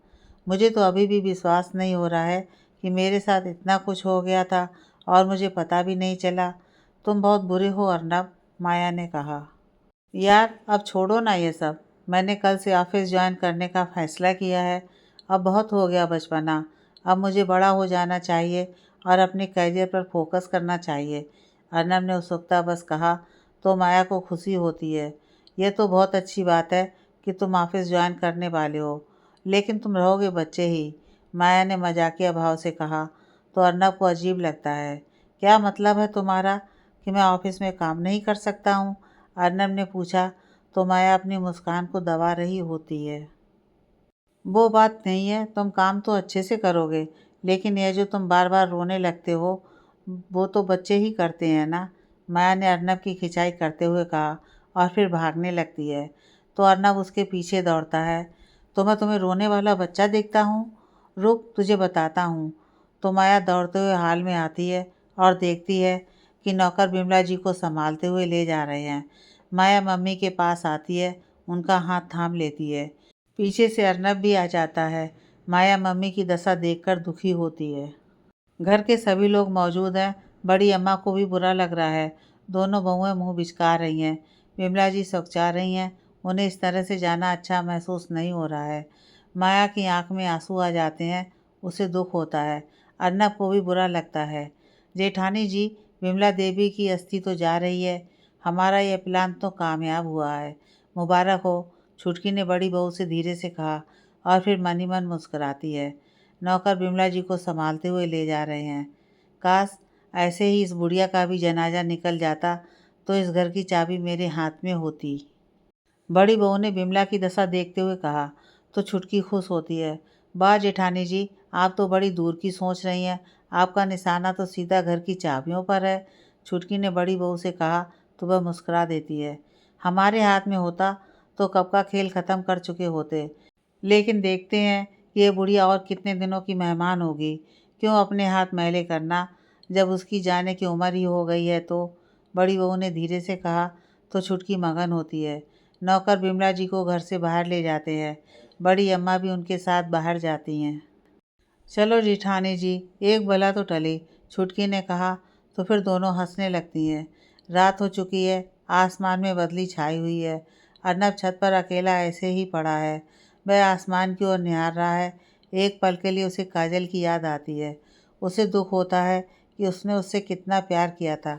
मुझे तो अभी भी विश्वास नहीं हो रहा है कि मेरे साथ इतना कुछ हो गया था और मुझे पता भी नहीं चला। तुम बहुत बुरे हो अर्नब, माया ने कहा। यार अब छोड़ो ना ये सब। मैंने कल से ऑफिस ज्वाइन करने का फ़ैसला किया है। अब बहुत हो गया बचपना, अब मुझे बड़ा हो जाना चाहिए और अपने करियर पर फोकस करना चाहिए, अर्नब ने उत्सुकता बस कहा। तो माया को खुशी होती है। यह तो बहुत अच्छी बात है कि तुम ऑफिस ज्वाइन करने वाले हो, लेकिन तुम रहोगे बच्चे ही, माया ने मजाकिया भाव से कहा। तो अर्नब को अजीब लगता है। क्या मतलब है तुम्हारा कि मैं ऑफिस में काम नहीं कर सकता हूँ? अर्नब ने पूछा। तो माया अपनी मुस्कान को दबा रही होती है। वो बात नहीं है, तुम काम तो अच्छे से करोगे, लेकिन यह जो तुम बार बार रोने लगते हो, वो तो बच्चे ही करते हैं ना, माया ने अर्नब की खिंचाई करते हुए कहा और फिर भागने लगती है। तो अर्नब उसके पीछे दौड़ता है। तो मैं तुम्हें रोने वाला बच्चा देखता हूँ? रुक, तुझे बताता हूँ। तो माया दौड़ते हुए हाल में आती है और देखती है कि नौकर बिमला जी को संभालते हुए ले जा रहे हैं। माया मम्मी के पास आती है, उनका हाथ थाम लेती है। पीछे से अर्नब भी आ जाता है। माया मम्मी की दशा देखकर दुखी होती है। घर के सभी लोग मौजूद हैं। बड़ी अम्मा को भी बुरा लग रहा है। दोनों बहुएं मुंह बिचका रही हैं। विमला जी सकचा रही हैं। उन्हें इस तरह से जाना अच्छा महसूस नहीं हो रहा है। माया की आंख में आंसू आ जाते हैं, उसे दुख होता है। अर्नब को भी बुरा लगता है। जेठानी जी, विमला देवी की अस्थि तो जा रही है, हमारा यह प्लान तो कामयाब हुआ है, मुबारक हो, छुटकी ने बड़ी बहू से धीरे से कहा और फिर मन ही मन मुस्कुराती है। नौकर बिमला जी को संभालते हुए ले जा रहे हैं। काश ऐसे ही इस बुढ़िया का भी जनाजा निकल जाता तो इस घर की चाबी मेरे हाथ में होती, बड़ी बहू ने बिमला की दशा देखते हुए कहा। तो छुटकी खुश होती है। वाह जेठानी जी, आप तो बड़ी दूर की सोच रही हैं, आपका निशाना तो सीधा घर की चाबियों पर है, छुटकी ने बड़ी बहू से कहा। तो वह मुस्कुरा देती है। हमारे हाथ में होता तो कब का खेल ख़त्म कर चुके होते, लेकिन देखते हैं कि ये बुढ़िया और कितने दिनों की मेहमान होगी। क्यों अपने हाथ मैले करना, जब उसकी जाने की उम्र ही हो गई है तो, बड़ी बहू ने धीरे से कहा। तो छुटकी मगन होती है। नौकर बिमला जी को घर से बाहर ले जाते हैं। बड़ी अम्मा भी उनके साथ बाहर जाती हैं। चलो जेठानी जी, एक बला तो टली, छुटकी ने कहा। तो फिर दोनों हंसने लगती हैं। रात हो चुकी है, आसमान में बदली छाई हुई है। अर्नब छत पर अकेला ऐसे ही पड़ा है। वह आसमान की ओर निहार रहा है। एक पल के लिए उसे काजल की याद आती है। उसे दुख होता है कि उसने उससे कितना प्यार किया था।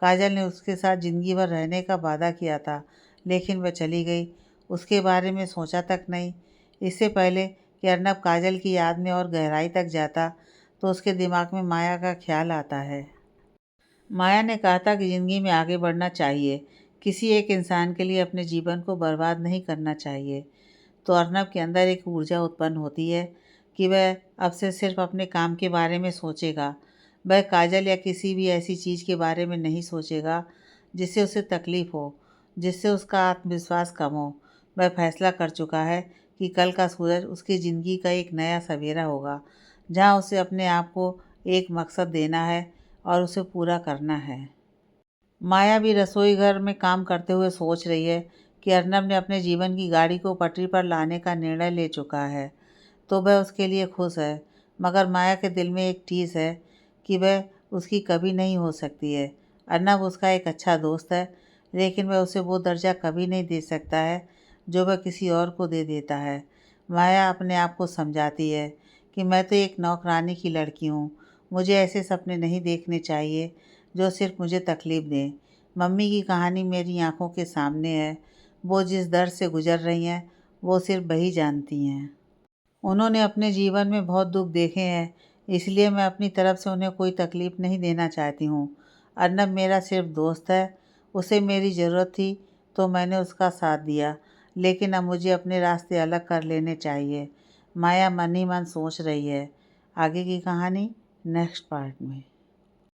काजल ने उसके साथ ज़िंदगी भर रहने का वादा किया था, लेकिन वह चली गई। उसके बारे में सोचा तक नहीं। इससे पहले कि अर्नब काजल की याद में और गहराई तक जाता, तो उसके दिमाग में माया का ख्याल आता है। माया ने कहा था कि ज़िंदगी में आगे बढ़ना चाहिए, किसी एक इंसान के लिए अपने जीवन को बर्बाद नहीं करना चाहिए। तो अर्नब के अंदर एक ऊर्जा उत्पन्न होती है कि वह अब से सिर्फ अपने काम के बारे में सोचेगा। वह काजल या किसी भी ऐसी चीज़ के बारे में नहीं सोचेगा जिससे उसे तकलीफ़ हो, जिससे उसका आत्मविश्वास कम हो। वह फैसला कर चुका है कि कल का सूरज उसकी ज़िंदगी का एक नया सवेरा होगा, जहाँ उसे अपने आप को एक मकसद देना है और उसे पूरा करना है। माया भी रसोई घर में काम करते हुए सोच रही है कि अर्नब ने अपने जीवन की गाड़ी को पटरी पर लाने का निर्णय ले चुका है, तो वह उसके लिए खुश है। मगर माया के दिल में एक ठेस है कि वह उसकी कभी नहीं हो सकती है। अर्नब उसका एक अच्छा दोस्त है, लेकिन वह उसे वो दर्जा कभी नहीं दे सकता है जो वह किसी और को दे देता है। माया अपने आप को समझाती है कि मैं तो एक नौकरानी की लड़की हूँ, मुझे ऐसे सपने नहीं देखने चाहिए जो सिर्फ मुझे तकलीफ़ दें। मम्मी की कहानी मेरी आंखों के सामने है। वो जिस दर्द से गुजर रही हैं, वो सिर्फ वही जानती हैं। उन्होंने अपने जीवन में बहुत दुख देखे हैं, इसलिए मैं अपनी तरफ से उन्हें कोई तकलीफ़ नहीं देना चाहती हूँ। अर्नब मेरा सिर्फ दोस्त है, उसे मेरी ज़रूरत थी तो मैंने उसका साथ दिया, लेकिन अब मुझे अपने रास्ते अलग कर लेने चाहिए। माया मन ही मन सोच रही है। आगे की कहानी नेक्स्ट पार्ट में।